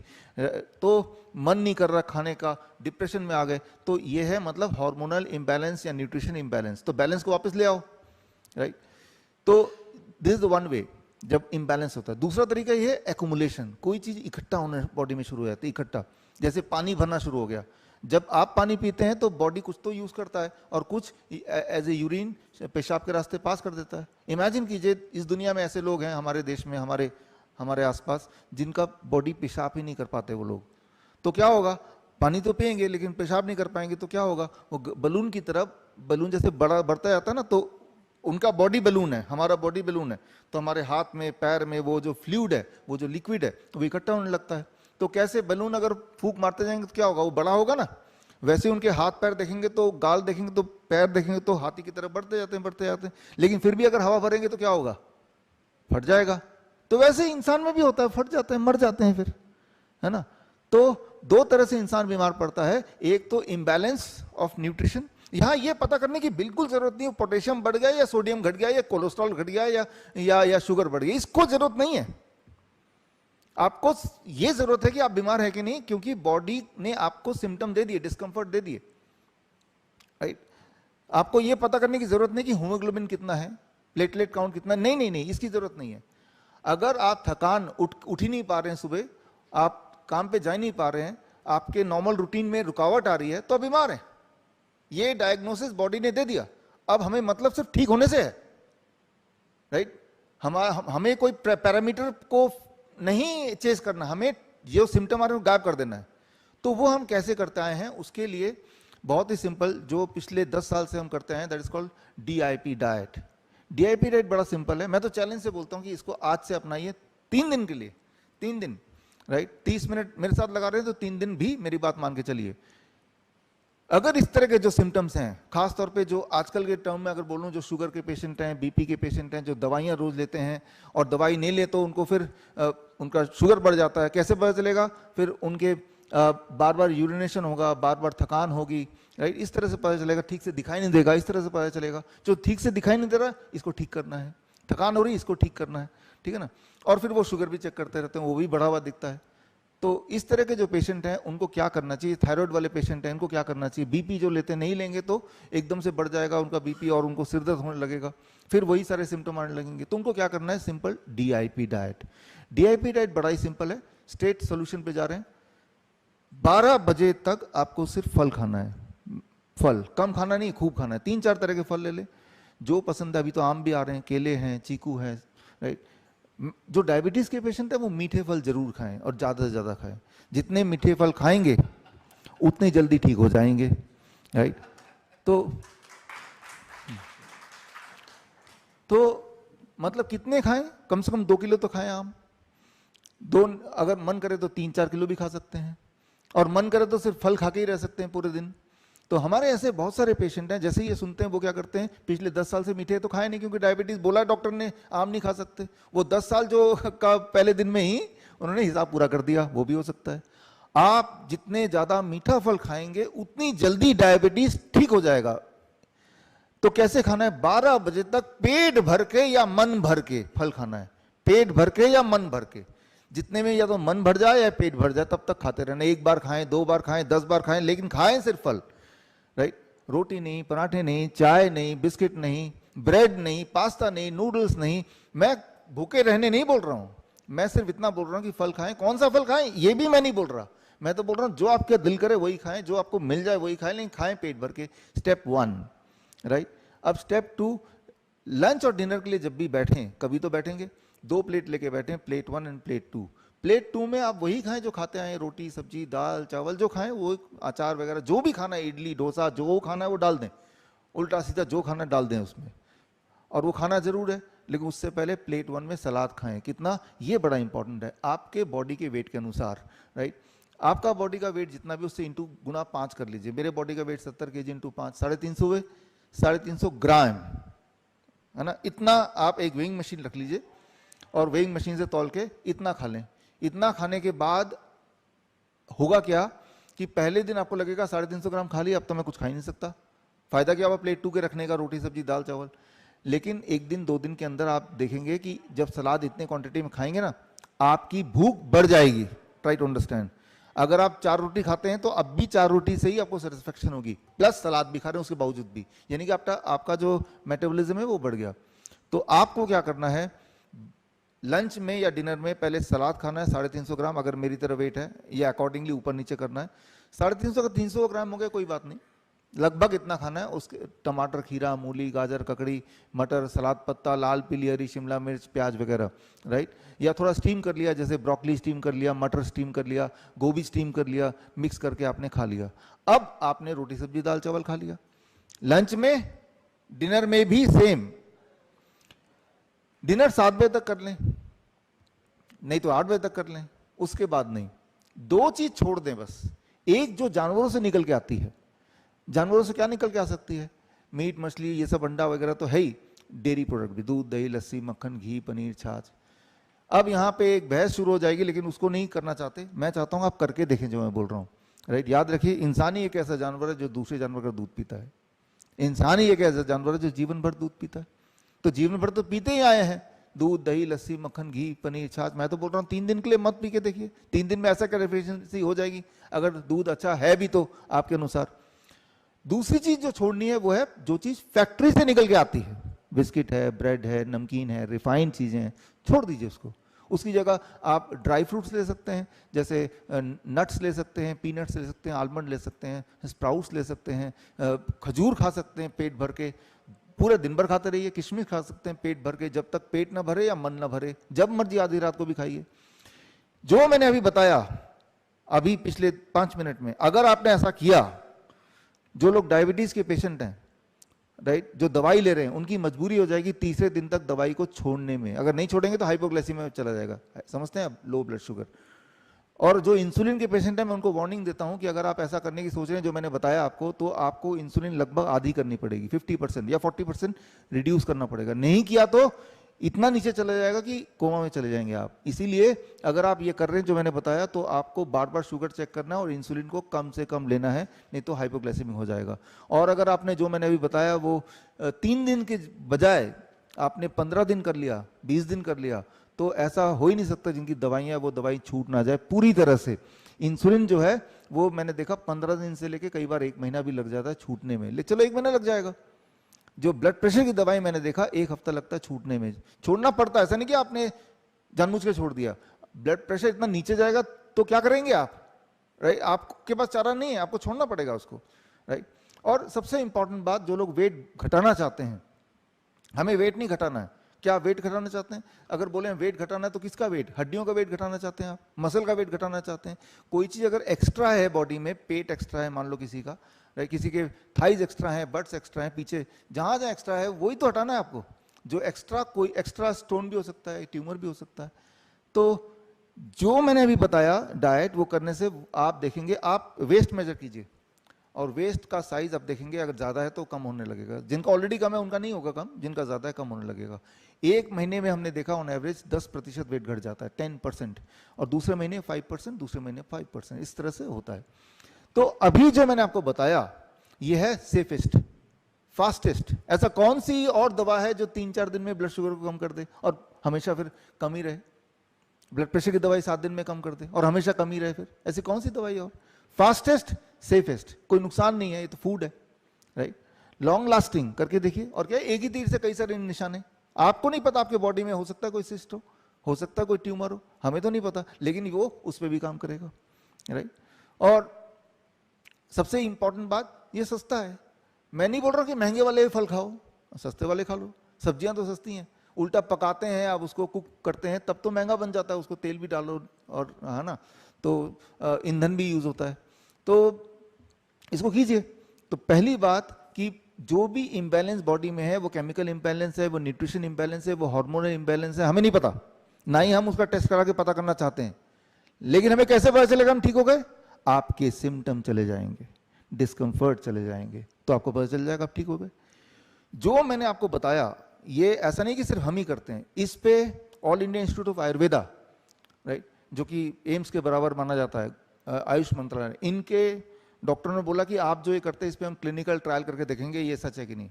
तो मन नहीं कर रहा खाने का, डिप्रेशन में आ गए, तो ये है मतलब हार्मोनल इम्बैलेंस या न्यूट्रिशन इम्बैलेंस। तो बैलेंस को वापस ले आओ, राइट। तो this is the one way जब इम्बैलेंस होता है। दूसरा तरीका ये है एक्युमुलेशन, कोई चीज इकट्ठा होने बॉडी में शुरू हो जाती है, इकट्ठा, जैसे पानी भरना शुरू हो गया। जब आप पानी पीते हैं तो बॉडी कुछ तो यूज करता है और कुछ एज ए यूरिन पेशाब के रास्ते पास कर देता है। इमेजिन कीजिए इस दुनिया में ऐसे लोग हैं हमारे देश में, हमारे आसपास, जिनका बॉडी पेशाब ही नहीं कर पाते वो लोग, तो क्या होगा? पानी तो पिएंगे लेकिन पेशाब नहीं कर पाएंगे, तो क्या होगा? वो बलून की तरफ, बलून जैसे बढ़ता जाता है ना, तो उनका बॉडी बलून है, हमारा बॉडी बलून है, तो हमारे हाथ में, पैर में वो जो फ्लूइड है, वो जो लिक्विड है, वो इकट्ठा होने लगता है। तो कैसे बलून अगर फूंक मारते जाएंगे तो क्या होगा? वो बड़ा होगा ना। वैसे उनके हाथ पैर देखेंगे तो, गाल देखेंगे तो, पैर देखेंगे तो हाथी की तरफ बढ़ते जाते हैं, लेकिन फिर भी अगर हवा भरेंगे तो क्या होगा? फट जाएगा। तो वैसे इंसान में भी होता है, फट जाते हैं, मर जाते हैं फिर, है ना। तो दो तरह से इंसान बीमार पड़ता है, एक तो इम्बैलेंस ऑफ न्यूट्रिशन, यहां ये पता करने की बिल्कुल जरूरत नहीं है पोटेशियम बढ़ गया या सोडियम घट गया या कोलेस्ट्रॉल घट गया या शुगर बढ़ गई, इसको जरूरत नहीं है। आपको ये जरूरत है कि आप बीमार है कि नहीं, क्योंकि बॉडी ने आपको सिम्टम दे दिए, डिस्कंफर्ट दे दिए, राइट। आपको ये पता करने की जरूरत नहीं कि हीमोग्लोबिन कितना है, प्लेटलेट काउंट कितना, नहीं नहीं नहीं, इसकी जरूरत नहीं है। अगर आप थकान उठ ही नहीं पा रहे हैं, सुबह आप काम पे जा नहीं पा रहे हैं, आपके नॉर्मल रूटीन में रुकावट आ रही है, तो बीमार है। ये डायग्नोसिस बॉडी ने दे दिया। अब हमें मतलब सिर्फ ठीक होने से है, राइट। हमें कोई पैरामीटर को नहीं चेस करना, हमें जो सिम्टम आ रहे हैं गायब कर देना है। तो वो हम कैसे करते आए हैं, उसके लिए बहुत ही सिंपल, जो पिछले 10 साल से हम करते हैं, that is called DIP diet. DIP diet बड़ा सिंपल है, मैं तो चैलेंज से बोलता हूं कि इसको आज से अपनाइए 3 दिन के लिए, 3 दिन, राइट। 30 मिनट मेरे साथ लगा रहे हैं तो 3 दिन भी मेरी बात मान के चलिए। अगर इस तरह के जो सिम्टम्स हैं, खासतौर पे जो आजकल के टर्म में अगर बोलूं, जो शुगर के पेशेंट हैं, BP के पेशेंट हैं, जो दवाइयां रोज लेते हैं और दवाई नहीं ले तो उनको फिर उनका शुगर बढ़ जाता है, कैसे पता चलेगा, फिर उनके बार बार यूरिनेशन होगा, बार बार थकान होगी, राइट। इस तरह से पता चलेगा, ठीक से दिखाई नहीं देगा, इस तरह से पता चलेगा। जो ठीक से दिखाई नहीं दे रहा, इसको ठीक करना है, थकान हो रही, इसको ठीक करना है, ठीक है ना। और फिर वो शुगर भी चेक करते रहते हैं, वो भी बढ़ा हुआ दिखता है। तो इस तरह के जो पेशेंट हैं उनको क्या करना चाहिए, थायराइड वाले पेशेंट हैं इनको क्या करना चाहिए, BP जो लेते नहीं लेंगे तो एकदम से बढ़ जाएगा उनका BP और उनको सिरदर्द होने लगेगा, फिर वही सारे सिम्टम आने लगेंगे। तो उनको क्या करना है, simple DIP diet. DIP diet बड़ा ही सिंपल है, स्ट्रेट सोल्यूशन पे जा रहे हैं। 12 बजे तक आपको सिर्फ फल खाना है, फल कम खाना नहीं, खूब खाना है। 3-4 तरह के फल ले ले, जो पसंद है। अभी तो आम भी आ रहे हैं, केले हैं, चीकू है, राइट। जो डायबिटीज के पेशेंट है वो मीठे फल जरूर खाएं और ज्यादा से ज्यादा खाएं। जितने मीठे फल खाएंगे उतने जल्दी ठीक हो जाएंगे, राइट। तो मतलब कितने खाएं, कम से कम 2 किलो तो खाएं आम। अगर मन करे तो 3-4 किलो भी खा सकते हैं, और मन करे तो सिर्फ फल खा के ही रह सकते हैं पूरे दिन। तो हमारे ऐसे बहुत सारे पेशेंट हैं, जैसे ही ये सुनते हैं वो क्या करते हैं, पिछले 10 साल से मीठे तो खाए नहीं, क्योंकि डायबिटीज बोला डॉक्टर ने आम नहीं खा सकते, वो 10 साल जो का पहले दिन में ही उन्होंने हिसाब पूरा कर दिया, वो भी हो सकता है। आप जितने ज्यादा मीठा फल खाएंगे उतनी जल्दी डायबिटीज ठीक हो जाएगा। तो कैसे खाना है, 12 बजे तक पेट भर के या मन भर के फल खाना है, पेट भर के या मन भर के, जितने में या तो मन भर जाए या पेट भर जाए तब तक खाते रहना। 1 बार खाएं, 2 बार खाएं, 10 बार खाएं, लेकिन खाएं सिर्फ फल, राइट। रोटी नहीं, पराठे नहीं, चाय नहीं, बिस्किट नहीं, ब्रेड नहीं, पास्ता नहीं, नूडल्स नहीं। मैं भूखे रहने नहीं बोल रहा हूं, मैं सिर्फ इतना बोल रहा हूं कि फल खाएं। कौन सा फल खाएं ये भी मैं नहीं बोल रहा, मैं तो बोल रहा हूं जो आपका दिल करे वही खाएं, जो आपको मिल जाए वही खाएं, लेकिन खाएं पेट भर के। Step 1, right. अब स्टेप 2, लंच और डिनर के लिए जब भी बैठें, कभी तो बैठेंगे, 2 प्लेट लेके बैठें, प्लेट 1 एंड प्लेट 2। प्लेट 2 में आप वही खाएं जो खाते आए, रोटी सब्जी दाल चावल जो खाएं, वो अचार वगैरह जो भी खाना है, इडली डोसा जो खाना है वो डाल दें, उल्टा सीधा जो खाना डाल दें उसमें, और वो खाना जरूर है। लेकिन उससे पहले प्लेट 1 में सलाद खाएं। कितना, ये बड़ा इंपॉर्टेंट है, आपके बॉडी के वेट के अनुसार, राइट। आपका बॉडी का वेट जितना भी उससे इंटू गुना 5 कर लीजिए। मेरे बॉडी का वेट 70 kg इंटू 5, 350 हुए, 350 ग्राम, है ना। इतना आप एक वेइंग मशीन रख लीजिए और वेइंग मशीन से तौल के इतना खा लें। इतना खाने के बाद होगा क्या कि पहले दिन आपको लगेगा 350 ग्राम खा लिया, अब तो मैं कुछ खा ही नहीं सकता। फायदा क्या हुआ प्लेट 2 के रखने का, रोटी सब्जी दाल चावल। लेकिन 1 दिन 2 दिन के अंदर आप देखेंगे कि जब सलाद इतने क्वांटिटी में खाएंगे ना, आपकी भूख बढ़ जाएगी। Try to understand. अगर आप 4 रोटी खाते हैं तो अब भी 4 रोटी से ही आपको सेटिस्फेक्शन होगी, प्लस सलाद भी खा रहे हैं उसके बावजूद भी, यानी कि आपका जो मेटाबॉलिज्म है वो बढ़ गया। तो आपको क्या करना है, लंच में या डिनर में पहले सलाद खाना है 350 ग्राम, अगर मेरी तरह वेट है, या अकॉर्डिंगली ऊपर नीचे करना है। 350 का 300 ग्राम हो गया कोई बात नहीं, लगभग इतना खाना है। उसके टमाटर खीरा मूली गाजर ककड़ी मटर सलाद पत्ता लाल पीली हरी शिमला मिर्च प्याज वगैरह, राइट। या थोड़ा स्टीम कर लिया, जैसे ब्रोकली स्टीम कर लिया, मटर स्टीम कर लिया, गोभी स्टीम कर लिया, मिक्स करके आपने खा लिया। अब आपने रोटी सब्जी दाल चावल खा लिया। लंच में डिनर में भी सेम, डिनर 7 बजे तक कर लें, नहीं तो 8 बजे तक कर लें, उसके बाद नहीं। 2 चीज छोड़ दें बस। एक जो जानवरों से निकल के आती है, जानवरों से क्या निकल के आ सकती है, मीट मछली ये सब अंडा वगैरह तो है ही, डेयरी प्रोडक्ट भी, दूध दही लस्सी मक्खन घी पनीर छाछ। अब यहाँ पे एक बहस शुरू हो जाएगी, लेकिन उसको नहीं करना चाहते। मैं चाहता हूँ आप करके देखें जो मैं बोल रहा हूँ, राइट। याद रखिए, इंसान ही एक ऐसा जानवर है जो दूसरे जानवर का दूध पीता है। इंसान ही एक ऐसा जानवर है जो जीवन भर दूध पीता है। तो जीवन भर तो पीते ही आए हैं, दूध, दही, लस्सी, मक्खन, घी, पनीर, छाछ। मैं तो बोल रहा हूँ 3 दिन के लिए मत पी के देखिए, 3 दिन में ऐसा क्या डेफिशिएंसी हो जाएगी, अगर दूध अच्छा है भी तो आपके अनुसार। दूसरी चीज जो छोड़नी है वो है जो चीज फैक्ट्री से निकल के आती है, बिस्किट है, ब्रेड है, नमकीन है, रिफाइंड चीजें हैं, छोड़ दीजिए उसको। उसकी जगह आप ड्राई फ्रूट्स ले सकते हैं, जैसे नट्स ले सकते हैं, पीनट्स ले सकते हैं, आलमंड ले सकते हैं, स्प्राउट्स ले सकते हैं, खजूर खा सकते हैं पेट भर के, पूरे दिन भर खाते रहिए। किशमिश खा सकते हैं पेट भर के, जब तक पेट ना भरे या मन ना भरे, जब मर्जी आधी रात को भी खाइए। जो मैंने अभी बताया अभी पिछले 5 मिनट में, अगर आपने ऐसा किया, जो लोग डायबिटीज के पेशेंट हैं, राइट, जो दवाई ले रहे हैं, उनकी मजबूरी हो जाएगी तीसरे दिन तक दवाई को छोड़ने में। अगर नहीं छोड़ेंगे तो हाइपोग्लाइसीमिया में चला जाएगा, समझते हैं आप, लो ब्लड शुगर। और जो इंसुलिन के पेशेंट हैं, मैं उनको वार्निंग देता हूं कि अगर आप ऐसा करने की सोच रहे हैं जो मैंने बताया आपको, तो आपको इंसुलिन लगभग आधी करनी पड़ेगी, 50% या 40% रिड्यूस करना पड़ेगा। नहीं किया तो इतना नीचे चला जाएगा कि कोमा में चले जाएंगे आप। इसीलिए अगर आप ये कर रहे हैं जो मैंने बताया, तो आपको बार बार शुगर चेक करना है और इंसुलिन को कम से कम लेना है, नहीं तो हाइपोग्लाइसेमिक हो जाएगा। और अगर आपने जो मैंने अभी बताया वो 3 दिन के बजाय आपने 15 दिन कर लिया, 20 दिन कर लिया, तो ऐसा हो ही नहीं सकता जिनकी दवाइयाँ वो दवाई छूट ना जाए पूरी तरह से। इंसुलिन जो है वो मैंने देखा 15 दिन से लेके कई बार 1 महीना भी लग जाता है छूटने में। चलो 1 महीना लग जाएगा। जो ब्लड प्रेशर की दवाई मैंने देखा 1 हफ्ता लगता है छूटने में। छोड़ना पड़ता है, ऐसा नहीं कि आपने जानबूझ के छोड़ दिया। ब्लड प्रेशर इतना नीचे जाएगा तो क्या करेंगे आप, राइट? आपके पास चारा नहीं है, आपको छोड़ना पड़ेगा उसको, राइट? और सबसे इंपॉर्टेंट बात, जो लोग वेट घटाना चाहते हैं, हमें वेट नहीं घटाना है। क्या वेट घटाना चाहते हैं? अगर बोले वेट घटाना है तो किसका वेट? हड्डियों का वेट घटाना चाहते हैं आप, मसल का वेट घटाना चाहते हैं। कोई चीज अगर एक्स्ट्रा है बॉडी में, पेट एक्स्ट्रा है मान लो किसी का, राइट, किसी के थाइज एक्स्ट्रा है, बट्स एक्स्ट्रा है, पीछे जहां जहां एक्स्ट्रा है वही तो हटाना है आपको। जो एक्स्ट्रा, कोई एक्स्ट्रा स्टोन भी हो सकता है, ट्यूमर भी हो सकता है। तो जो मैंने अभी बताया डाइट, वो करने से आप देखेंगे, आप वेस्ट मेजर कीजिए और वेस्ट का साइज आप देखेंगे, अगर ज्यादा है तो कम होने लगेगा। जिनका ऑलरेडी कम है उनका नहीं होगा कम, जिनका ज्यादा है कम होने लगेगा। 1 महीने में हमने देखा ऑन एवरेज 10% वेट घट जाता है, 10%, और दूसरे महीने 5%, दूसरे महीने 5%, इस तरह से होता है। तो अभी जो मैंने आपको बताया ये है सेफेस्ट, फास्टेस्ट। ऐसा कौन सी और दवा है जो 3-4 दिन में ब्लड शुगर को कम कर दे और हमेशा फिर कम ही रहे? ब्लड प्रेशर की दवाई 7 दिन में कम कर दे और हमेशा कम ही रहे, फिर ऐसी कौन सी दवाई? और फास्टेस्ट, सेफेस्ट, कोई नुकसान नहीं है, ये तो फूड है, राइट? लॉन्ग लास्टिंग करके देखिए। और क्या, एक ही तीर से कई सारे निशाने। आपको नहीं पता आपके बॉडी में हो सकता है कोई सिस्ट हो सकता है कोई ट्यूमर हो, हमें तो नहीं पता, लेकिन वो उस पर भी काम करेगा, राइट? और सबसे इंपॉर्टेंट बात, ये सस्ता है। मैं नहीं बोल रहा कि महंगे वाले फल खाओ, सस्ते वाले खा लो। सब्जियां तो सस्ती हैं, उल्टा पकाते हैं आप उसको, कुक करते हैं, तब तो महंगा बन जाता है, उसको तेल भी डालो और, है ना, तो ईंधन भी यूज होता है। तो इसको कीजिए। तो पहली बात कि जो भी इम्बैलेंस बॉडी में है, वो केमिकल इम्बैलेंस है, वो न्यूट्रिशन इम्बैलेंस है, वो हार्मोनल इम्बैलेंस है, हमें नहीं पता, ना ही हम उसका टेस्ट करा के पता करना चाहते हैं। लेकिन हमें कैसे पता चलेगा हम ठीक हो गए? आपके सिम्टम चले जाएंगे, डिस्कम्फर्ट चले जाएंगे, तो आपको पता चल जाएगा आप ठीक हो गए। जो मैंने आपको बताया, ये ऐसा नहीं कि सिर्फ हम ही करते हैं। इस पे all India institute of Ayurveda, right, जो कि एम्स के बराबर माना जाता है, आयुष मंत्रालय, इनके डॉक्टरों ने बोला कि आप जो ये करते हैं इस पे हम क्लिनिकल ट्रायल करके देखेंगे ये सच है कि नहीं।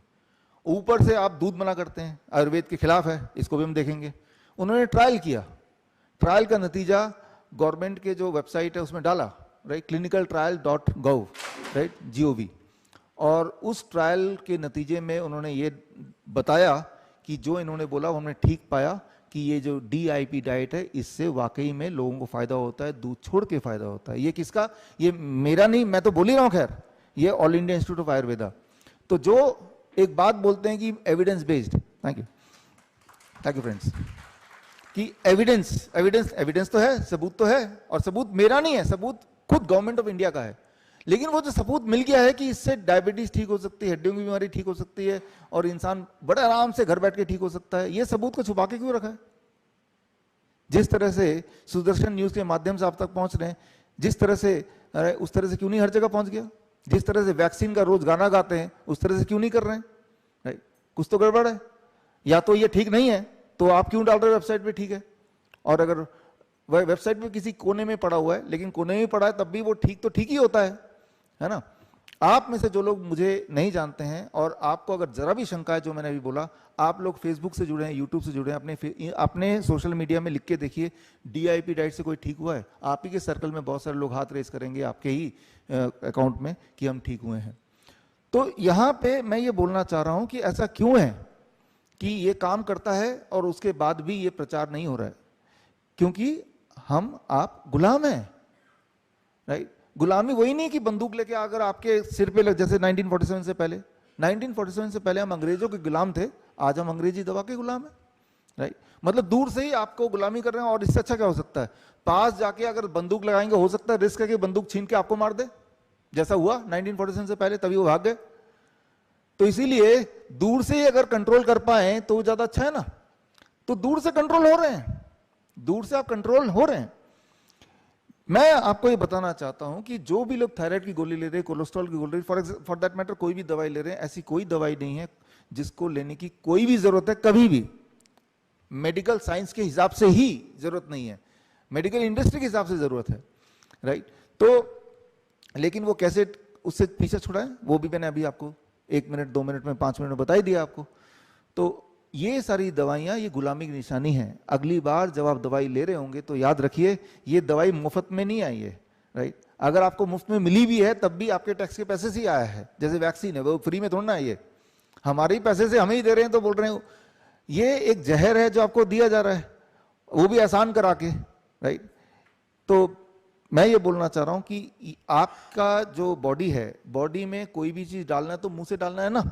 ऊपर से आप दूध मना करते हैं, आयुर्वेद के खिलाफ है, इसको भी हम देखेंगे। उन्होंने ट्रायल किया, ट्रायल का नतीजा गवर्नमेंट के जो वेबसाइट है उसमें डाला, राइट, clinicaltrial.gov, राइट, GOV। और उस ट्रायल के नतीजे में उन्होंने ये बताया कि जो इन्होंने बोला वो हमने ठीक पाया कि ये जो DIP डाइट है, इससे वाकई में लोगों को फायदा होता है, दूध छोड़ के फायदा होता है। ये किसका? ये मेरा नहीं, मैं तो बोल ही रहा हूँ, खैर ये all India institute of Ayurveda. तो जो एक बात बोलते हैं कि evidence based, thank you friends, कि एविडेंस तो है, सबूत तो है, और सबूत मेरा नहीं है, सबूत खुद गवर्नमेंट ऑफ इंडिया का है। लेकिन वो जो सबूत मिल गया है कि इससे डायबिटीज ठीक हो सकती है, हड्डियों की बीमारी ठीक हो सकती है, और इंसान बड़े आराम से घर बैठ के ठीक हो सकता है, ये सबूत को छुपा के क्यों रखा है? जिस तरह से सुदर्शन न्यूज के माध्यम से आप तक पहुंच रहे हैं, जिस तरह से, अरे उस तरह से क्यों नहीं हर जगह पहुंच गया? जिस तरह से वैक्सीन का रोज गाना गाते हैं, उस तरह से क्यों नहीं कर रहे हैं? राइट, कुछ तो गड़बड़ है। या तो ये ठीक नहीं है तो आप क्यों डाल रहे हो वेबसाइट पे ठीक है? और अगर वह वेबसाइट में किसी कोने में पड़ा हुआ है, लेकिन कोने में पड़ा है तब भी वो ठीक तो ठीक ही होता है ना। आप में से जो लोग मुझे नहीं जानते हैं और आपको अगर जरा भी शंका है, जो मैंने अभी बोला, आप लोग फेसबुक से जुड़े हैं, यूट्यूब से जुड़े हैं, अपने सोशल मीडिया में लिख के देखिए DIP डाइट से कोई ठीक हुआ है। आप ही के सर्कल में बहुत सारे लोग हाथ रेस करेंगे आपके ही अकाउंट में कि हम ठीक हुए हैं। तो यहाँ पे मैं ये बोलना चाह रहा हूँ कि ऐसा क्यों है कि ये काम करता है और उसके बाद भी ये प्रचार नहीं हो रहा है? क्योंकि हम आप गुलाम हैं, राइट। गुलामी वही नहीं कि बंदूक लेके अगर आपके सिर पे लग, जैसे 1947 से पहले हम अंग्रेजों के गुलाम थे, आज हम अंग्रेजी दवा के गुलाम हैं, राइट। मतलब दूर से ही आपको गुलामी कर रहे हैं, और इससे अच्छा क्या हो सकता है? पास जाके अगर बंदूक लगाएंगे, हो सकता है रिस्क है कि बंदूक छीन के आपको मार दे, जैसा हुआ 1947 से पहले, तभी वो भाग गए। तो इसीलिए दूर से ही अगर कंट्रोल कर पाए तो ज्यादा अच्छा है ना। तो दूर से कंट्रोल हो रहे हैं, दूर से आप कंट्रोल हो रहे हैं। मैं आपको ये बताना चाहता हूं कि जो भी लोग थायराइड की गोली ले रहे हैं, कोलेस्ट्रॉल की गोली, फॉर दैट मैटर कोई भी दवाई ले रहे हैं, ऐसी कोई दवाई नहीं है जिसको लेने की कोई भी जरूरत है कभी भी। मेडिकल साइंस के हिसाब से ही जरूरत नहीं है, मेडिकल इंडस्ट्री के हिसाब से जरूरत है, राइट। तो लेकिन वो कैसे उससे पीछे छुड़ाएं, वो भी मैंने अभी आपको 1 मिनट 2 मिनट में 5 मिनट में बता ही दिया आपको। तो ये सारी दवाइयाँ ये गुलामी की निशानी है। अगली बार जब आप दवाई ले रहे होंगे तो याद रखिए ये दवाई मुफ्त में नहीं आई है, राइट। अगर आपको मुफ्त में मिली भी है तब भी आपके टैक्स के पैसे से ही आया है। जैसे वैक्सीन है, वो फ्री में थोड़ा ना है, ये हमारे ही पैसे से हमें ही दे रहे हैं, तो बोल रहे हैं ये एक जहर है जो आपको दिया जा रहा है, वो भी आसान करा के, राइट। तो मैं ये बोलना चाह रहा हूं कि आपका जो बॉडी है, बॉडी में कोई भी चीज डालना है तो मुंह से डालना है ना।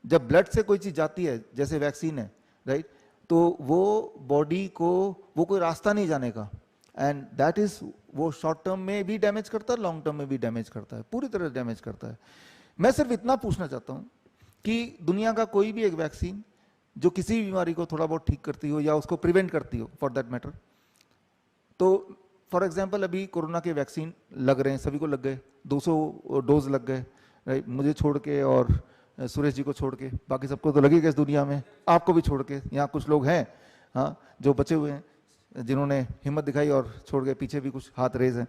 जब ब्लड से कोई चीज जाती है, जैसे वैक्सीन है, राइट, तो वो बॉडी को वो कोई रास्ता नहीं जाने का, एंड दैट इज, वो शॉर्ट टर्म में भी डैमेज करता है, लॉन्ग टर्म में भी डैमेज करता है, पूरी तरह डैमेज करता है। मैं सिर्फ इतना पूछना चाहता हूं कि दुनिया का कोई भी एक वैक्सीन जो किसी बीमारी को थोड़ा बहुत ठीक करती हो या उसको प्रिवेंट करती हो, फॉर दैट मैटर, तो फॉर एग्जाम्पल अभी कोरोना के वैक्सीन लग रहे हैं, सभी को लग गए, 200 डोज लग गए, राइट, मुझे छोड़ के और सुरेश जी को छोड़ के, बाकी सबको तो लगेगा इस दुनिया में, आपको भी छोड़ के। यहाँ कुछ लोग हैं हाँ जो बचे हुए हैं, जिन्होंने हिम्मत दिखाई और छोड़ गए, पीछे भी कुछ हाथ रेज हैं।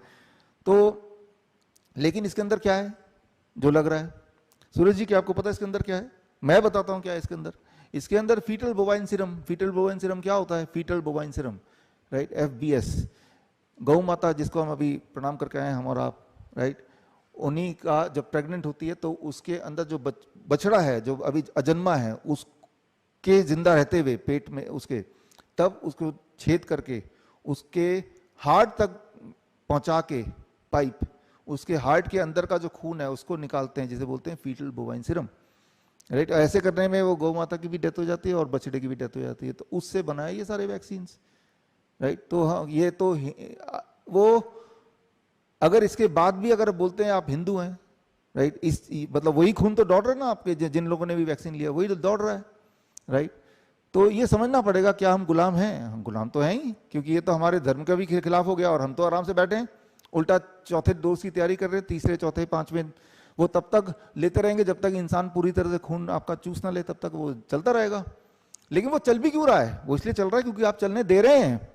तो लेकिन इसके अंदर क्या है जो लग रहा है? सुरेश जी क्या आपको पता है इसके अंदर क्या है? मैं बताता हूँ क्या है इसके अंदर। इसके अंदर fetal bovine serum. Fetal bovine serum क्या होता है? Fetal bovine serum, right, FBS। गौ माता जिसको हम अभी प्रणाम करके आए हैं हम और आप, राइट, उन्हीं का जब प्रेग्नेंट होती है तो उसके अंदर जो बछड़ा है जो अभी अजन्मा है, उसके जिंदा रहते हुए पेट में उसके, तब उसको छेद करके उसके हार्ट तक पहुंचा के पाइप, उसके हार्ट के अंदर का जो खून है उसको निकालते हैं, जिसे बोलते हैं फीटल बोवाइन सीरम, राइट। ऐसे करने में वो गौ माता की भी डेथ हो जाती है और बछड़े की भी डेथ हो जाती है। तो उससे बनाए ये सारे वैक्सीन, राइट। तो हाँ, ये तो वो अगर इसके बाद भी अगर बोलते हैं आप हिंदू हैं, राइट, इस मतलब वही खून तो दौड़ रहा है ना आपके, जिन लोगों ने भी वैक्सीन लिया वही तो दौड़ रहा है, राइट। तो ये समझना पड़ेगा क्या हम गुलाम हैं? हम गुलाम तो हैं ही, क्योंकि ये तो हमारे धर्म का भी खिलाफ हो गया और हम तो आराम से बैठे हैं, उल्टा चौथे डोज की तैयारी कर रहे हैं, तीसरे चौथे पांचवें वो तब तक लेते रहेंगे जब तक इंसान पूरी तरह से खून आपका चूस ना ले, तब तक वो चलता रहेगा। लेकिन वो चल भी क्यों रहा है? वो इसलिए चल रहा है क्योंकि आप चलने दे रहे हैं।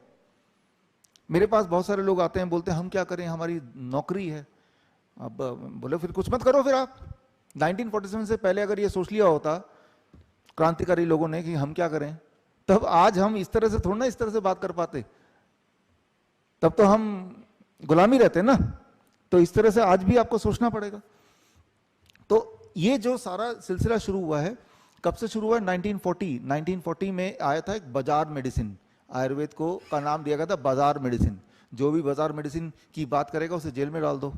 मेरे पास बहुत सारे लोग आते हैं, बोलते हैं हम क्या करें, हमारी नौकरी है। अब बोले फिर कुछ मत करो फिर आप। 1947 से पहले अगर ये सोच लिया होता क्रांतिकारी लोगों ने कि हम क्या करें, तब आज हम इस तरह से थोड़ा ना इस तरह से बात कर पाते, तब तो हम गुलामी रहते ना। तो इस तरह से आज भी आपको सोचना पड़ेगा। तो ये जो सारा सिलसिला शुरू हुआ है, कब से शुरू हुआ है? 1940 में आया था एक बाजार मेडिसिन। आयुर्वेद को का नाम दिया गया था बाजार मेडिसिन। जो भी बाजार मेडिसिन की बात करेगा उसे जेल में डाल दो।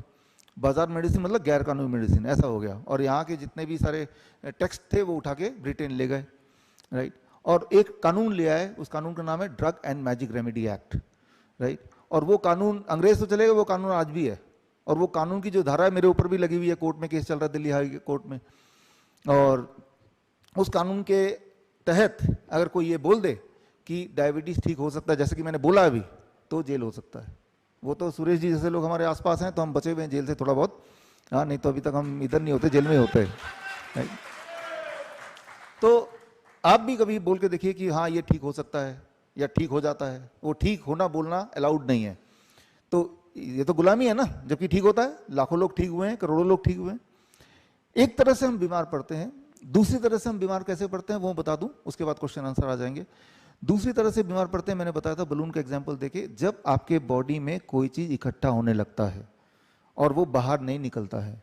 बाजार मेडिसिन मतलब गैर कानूनी मेडिसिन, ऐसा हो गया। और यहाँ के जितने भी सारे टेक्स्ट थे वो उठा के ब्रिटेन ले गए, राइट। और एक कानून ले आए, उस कानून का नाम है drug and magic remedy act, right. और वो कानून अंग्रेज तो चले गए, वो कानून आज भी है। और वो कानून की जो धारा है मेरे ऊपर भी लगी हुई है, कोर्ट में केस चल रहा है दिल्ली हाई कोर्ट में। और उस कानून के तहत अगर कोई ये बोल दे कि डायबिटीज ठीक हो सकता है, जैसे कि मैंने बोला अभी, तो जेल हो सकता है। वो तो सुरेश जी जैसे लोग हमारे आसपास हैं तो हम बचे हुए हैं जेल से थोड़ा बहुत, हाँ, नहीं तो अभी तक हम इधर नहीं होते, जेल में होते हैं। तो आप भी कभी बोल के देखिए कि हाँ ये ठीक हो सकता है, या ठीक हो जाता है। वो ठीक होना बोलना अलाउड नहीं है। तो ये तो गुलामी है ना, जबकि ठीक होता है, लाखों लोग ठीक हुए हैं, करोड़ों लोग ठीक हुए हैं। एक तरह से हम बीमार पड़ते हैं, दूसरी तरह से हम बीमार कैसे पड़ते हैं वो बता दूं, उसके बाद क्वेश्चन आंसर आ जाएंगे। दूसरी तरह से बीमार पड़ते हैं, मैंने बताया था बलून का एग्जांपल देके, जब आपके बॉडी में कोई चीज इकट्ठा होने लगता है और वो बाहर नहीं निकलता है।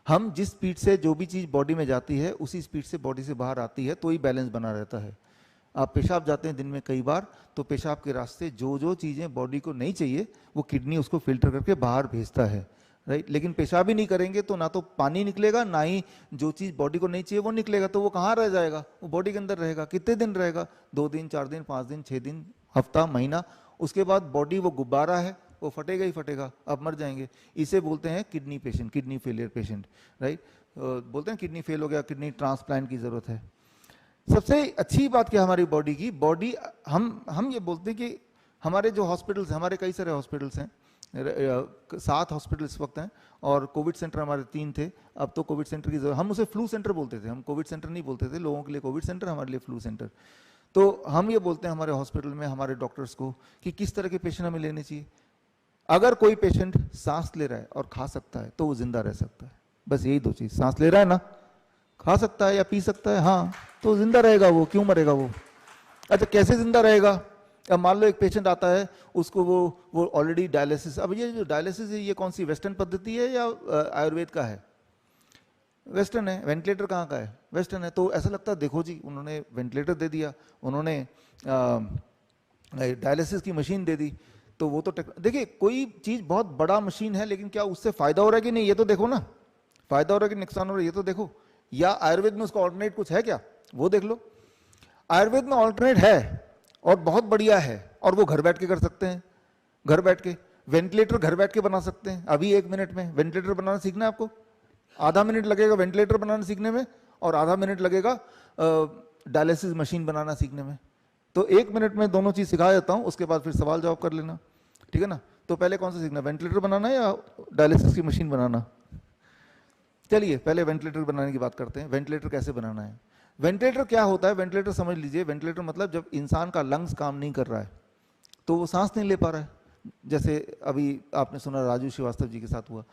हम जिस स्पीड से जो भी चीज बॉडी में जाती है उसी स्पीड से बॉडी से बाहर आती है, तो ही बैलेंस बना रहता है। आप पेशाब जाते हैं दिन में कई बार, तो पेशाब के रास्ते जो जो चीजें बॉडी को नहीं चाहिए वो किडनी उसको फिल्टर करके बाहर भेजता है, राइट। लेकिन पेशाब ही नहीं करेंगे तो ना तो पानी निकलेगा, ना ही जो चीज बॉडी को नहीं चाहिए वो निकलेगा, तो वो कहाँ रह जाएगा, वो बॉडी के अंदर रहेगा। कितने दिन रहेगा? 2 दिन, 4 दिन, 5 दिन, 6 दिन, हफ्ता, महीना। उसके बाद बॉडी वो गुब्बारा है, वो फटेगा ही फटेगा, आप मर जाएंगे। इसे बोलते हैं kidney patient, kidney failure patient, right. बोलते हैं किडनी फेल हो गया, किडनी ट्रांसप्लांट की जरूरत है। सबसे अच्छी बात क्या हमारी बॉडी की, बॉडी हम ये बोलते हैं कि हमारे जो हॉस्पिटल्स, हमारे कई सारे हॉस्पिटल्स हैं, 7 हॉस्पिटल इस वक्त हैं, और कोविड सेंटर हमारे 3 थे। अब तो कोविड सेंटर की जरूरत, हम उसे फ्लू सेंटर बोलते थे, हम कोविड सेंटर नहीं बोलते थे, लोगों के लिए कोविड सेंटर, हमारे लिए फ्लू सेंटर। तो हम ये बोलते हैं हमारे हॉस्पिटल में हमारे डॉक्टर्स को कि किस तरह के पेशेंट हमें लेने चाहिए। अगर कोई पेशेंट सांस ले रहा है और खा सकता है तो वो जिंदा रह सकता है, बस यही 2 चीज। सांस ले रहा है ना, खा सकता है या पी सकता है, हाँ, तो जिंदा रहेगा वो, क्यों मरेगा वो। अच्छा, कैसे जिंदा रहेगा? अब मान लो एक पेशेंट आता है, उसको वो ऑलरेडी डायलिसिस, अब ये जो डायलिसिस है ये कौन सी वेस्टर्न पद्धति है या आयुर्वेद का है? वेस्टर्न है। वेंटिलेटर कहाँ का है? वेस्टर्न है। तो ऐसा लगता है देखो जी, उन्होंने वेंटिलेटर दे दिया, उन्होंने डायलिसिस की मशीन दे दी, तो वो तो देखिए कोई चीज बहुत बड़ा मशीन है, लेकिन क्या उससे फायदा हो रहा है कि नहीं, ये तो देखो ना। फायदा हो रहा है कि नुकसान हो रहा है, ये तो देखो। या आयुर्वेद में उसका ऑल्टरनेट कुछ है क्या, वो देख लो। आयुर्वेद में ऑल्टरनेट है और बहुत बढ़िया है, और वो घर बैठ के कर सकते हैं। घर बैठ के वेंटिलेटर घर बैठ के बना सकते हैं। अभी 1 मिनट में वेंटिलेटर बनाना सीखना है आपको, आधा मिनट लगेगा वेंटिलेटर बनाना सीखने में, और आधा मिनट लगेगा डायलिसिस मशीन बनाना सीखने में। तो 1 मिनट में दोनों चीज सिखा देता हूं, उसके बाद फिर सवाल जवाब कर लेना, ठीक है ना। तो पहले कौन सा सीखना, वेंटिलेटर बनाना या डायलिसिस की मशीन बनाना? चलिए पहले वेंटिलेटर बनाने की बात करते हैं। वेंटिलेटर कैसे बनाना है? वेंटिलेटर क्या होता है? वेंटिलेटर समझ लीजिए, वेंटिलेटर मतलब जब इंसान का लंग्स काम नहीं कर रहा है तो वो सांस नहीं ले पा रहा है। जैसे अभी आपने सुना राजू श्रीवास्तव जी के साथ हुआ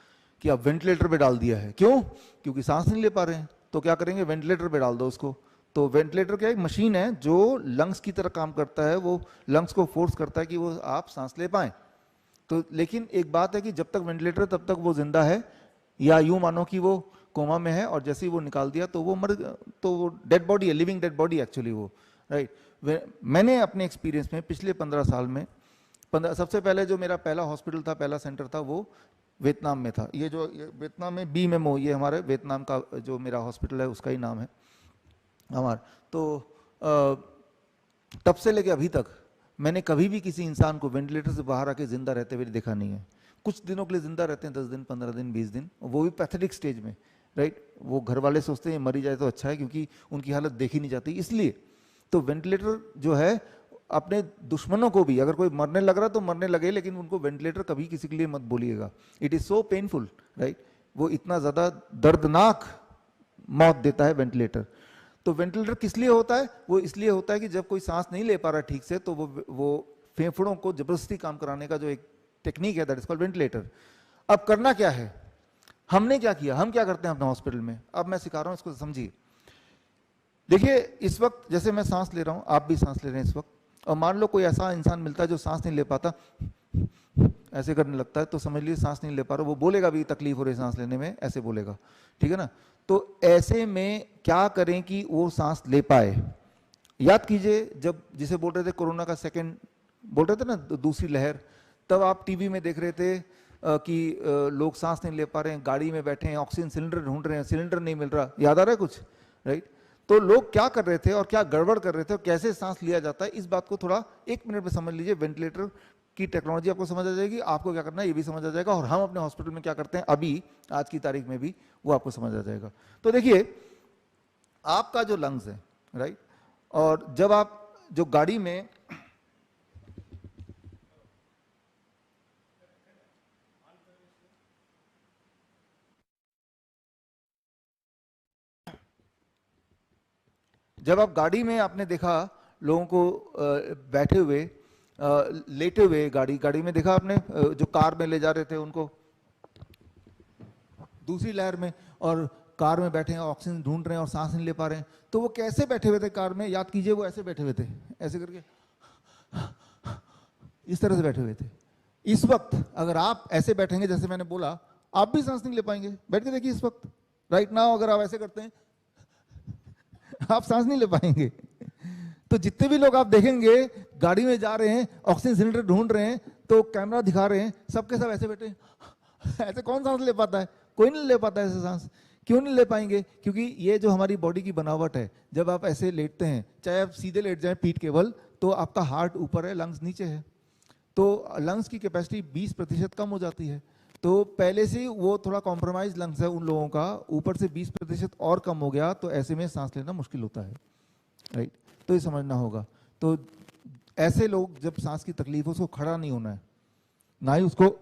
कि अब वेंटिलेटर पे डाल दिया है, क्यों? क्योंकि सांस नहीं ले पा रहे हैं। तो क्या करेंगे, वेंटिलेटर पे डाल दो उसको। तो वेंटिलेटर क्या, एक मशीन है जो लंग्स की तरह काम करता है, वो लंग्स को फोर्स करता है कि वो आप सांस ले पाए। तो लेकिन एक बात है कि जब तक वेंटिलेटर तब तक वो जिंदा है, या यूं मानो कि वो कोमा में है और जैसे ही वो निकाल दिया तो वो मर, तो वो डेड बॉडी है, लिविंग डेड बॉडी एक्चुअली वो, राइट। मैंने अपने एक्सपीरियंस में पिछले 15 साल में, सबसे पहले जो मेरा पहला हॉस्पिटल था, पहला सेंटर था, वो वियतनाम में था। ये जो वियतनाम में BMMO, ये हमारे वियतनाम का जो मेरा हॉस्पिटल है उसका ही नाम है हमारा। तो तब से लेके अभी तक मैंने कभी भी किसी इंसान को वेंटिलेटर से बाहर आके जिंदा रहते हुए देखा नहीं है। कुछ दिनों के लिए जिंदा रहते हैं, 10 दिन, 15 दिन, 20 दिन, वो भी पैथेटिक स्टेज में, राइट। वो घर वाले सोचते हैं मरी जाए तो अच्छा है, क्योंकि उनकी हालत देखी नहीं जाती इसलिए। तो वेंटिलेटर जो है, अपने दुश्मनों को भी, अगर कोई मरने लग रहा तो मरने लगे, लेकिन उनको वेंटिलेटर कभी किसी के लिए मत बोलिएगा। It is so painful, right. वो इतना ज्यादा दर्दनाक मौत देता है वेंटिलेटर। तो वेंटिलेटर किस लिए होता है? वो इसलिए होता है कि जब कोई सांस नहीं ले पा रहा ठीक से, तो वो फेफड़ों को जबरदस्ती काम कराने का जो एक टेक्निक है, दैट इज कॉल्ड वेंटिलेटर। अब करना क्या है, हमने क्या किया, हम क्या करते हैं अपने हॉस्पिटल में, अब मैं सिखा रहा हूं, इसको समझिए। देखिए इस वक्त जैसे मैं सांस ले रहा हूं, आप भी सांस ले रहे हैं इस वक्त, और मान लो कोई ऐसा इंसान मिलता है जो सांस नहीं ले पाता, ऐसे करने लगता है, तो समझ लीजिए सांस नहीं ले पा रहा, वो बोलेगा भी तकलीफ हो रही है सांस लेने में, ऐसे बोलेगा, ठीक है ना। तो ऐसे में क्या करें कि वो सांस ले पाए? याद कीजिए जब जिसे बोल रहे थे कोरोना का सेकंड, बोल रहे थे ना दूसरी लहर, तब आप टीवी में देख रहे थे कि लोग सांस नहीं ले पा रहे हैं, गाड़ी में बैठे हैं, ऑक्सीजन सिलेंडर ढूंढ रहे हैं, सिलेंडर नहीं मिल रहा, याद आ रहा है कुछ, राइट। तो लोग क्या कर रहे थे और क्या गड़बड़ कर रहे थे और कैसे सांस लिया जाता है, इस बात को थोड़ा 1 मिनट में समझ लीजिए। वेंटिलेटर की टेक्नोलॉजी आपको समझ आ जाएगी, आपको क्या करना है ये भी समझ आ जाएगा, और हम अपने हॉस्पिटल में क्या करते हैं अभी आज की तारीख में भी वो आपको समझ आ जाएगा। तो देखिए आपका जो लंग्स है, राइट, और जब आप जो गाड़ी में, जब आप गाड़ी में आपने देखा लोगों को बैठे हुए लेटे हुए गाड़ी में देखा आपने, जो कार में ले जा रहे थे उनको दूसरी लहर में, और कार में बैठे हैं, ऑक्सीजन ढूंढ रहे हैं और सांस नहीं ले पा रहे हैं, तो वो कैसे बैठे हुए थे कार में? याद कीजिए, वो ऐसे बैठे हुए थे, ऐसे करके इस तरह से बैठे हुए थे। इस वक्त अगर आप ऐसे बैठेंगे जैसे मैंने बोला, आप भी सांस नहीं ले पाएंगे। बैठ के देखिए इस वक्त, राइट नाउ अगर आप ऐसे करते हैं आप सांस नहीं ले पाएंगे। तो जितने भी लोग आप देखेंगे गाड़ी में जा रहे हैं, ऑक्सीजन सिलेंडर ढूंढ रहे हैं, तो कैमरा दिखा रहे हैं, सबके सब ऐसे बैठे हैं। ऐसे कौन सांस ले पाता है? कोई नहीं ले पाता ऐसे सांस। क्यों नहीं ले पाएंगे? क्योंकि ये जो हमारी बॉडी की बनावट है, जब आप ऐसे लेटते हैं, चाहे आप सीधे लेट जाएं पीठ केवल, तो आपका हार्ट ऊपर है, लंग्स नीचे है, तो लंग्स की कैपेसिटी 20% कम हो जाती है। तो पहले से वो थोड़ा कॉम्प्रोमाइज लंग्स है उन लोगों का, ऊपर से 20% और कम हो गया, तो ऐसे में सांस लेना मुश्किल होता है, राइट? तो ये समझना होगा। तो ऐसे लोग जब सांस की तकलीफ हो, उसको खड़ा नहीं होना है, ना ही उसको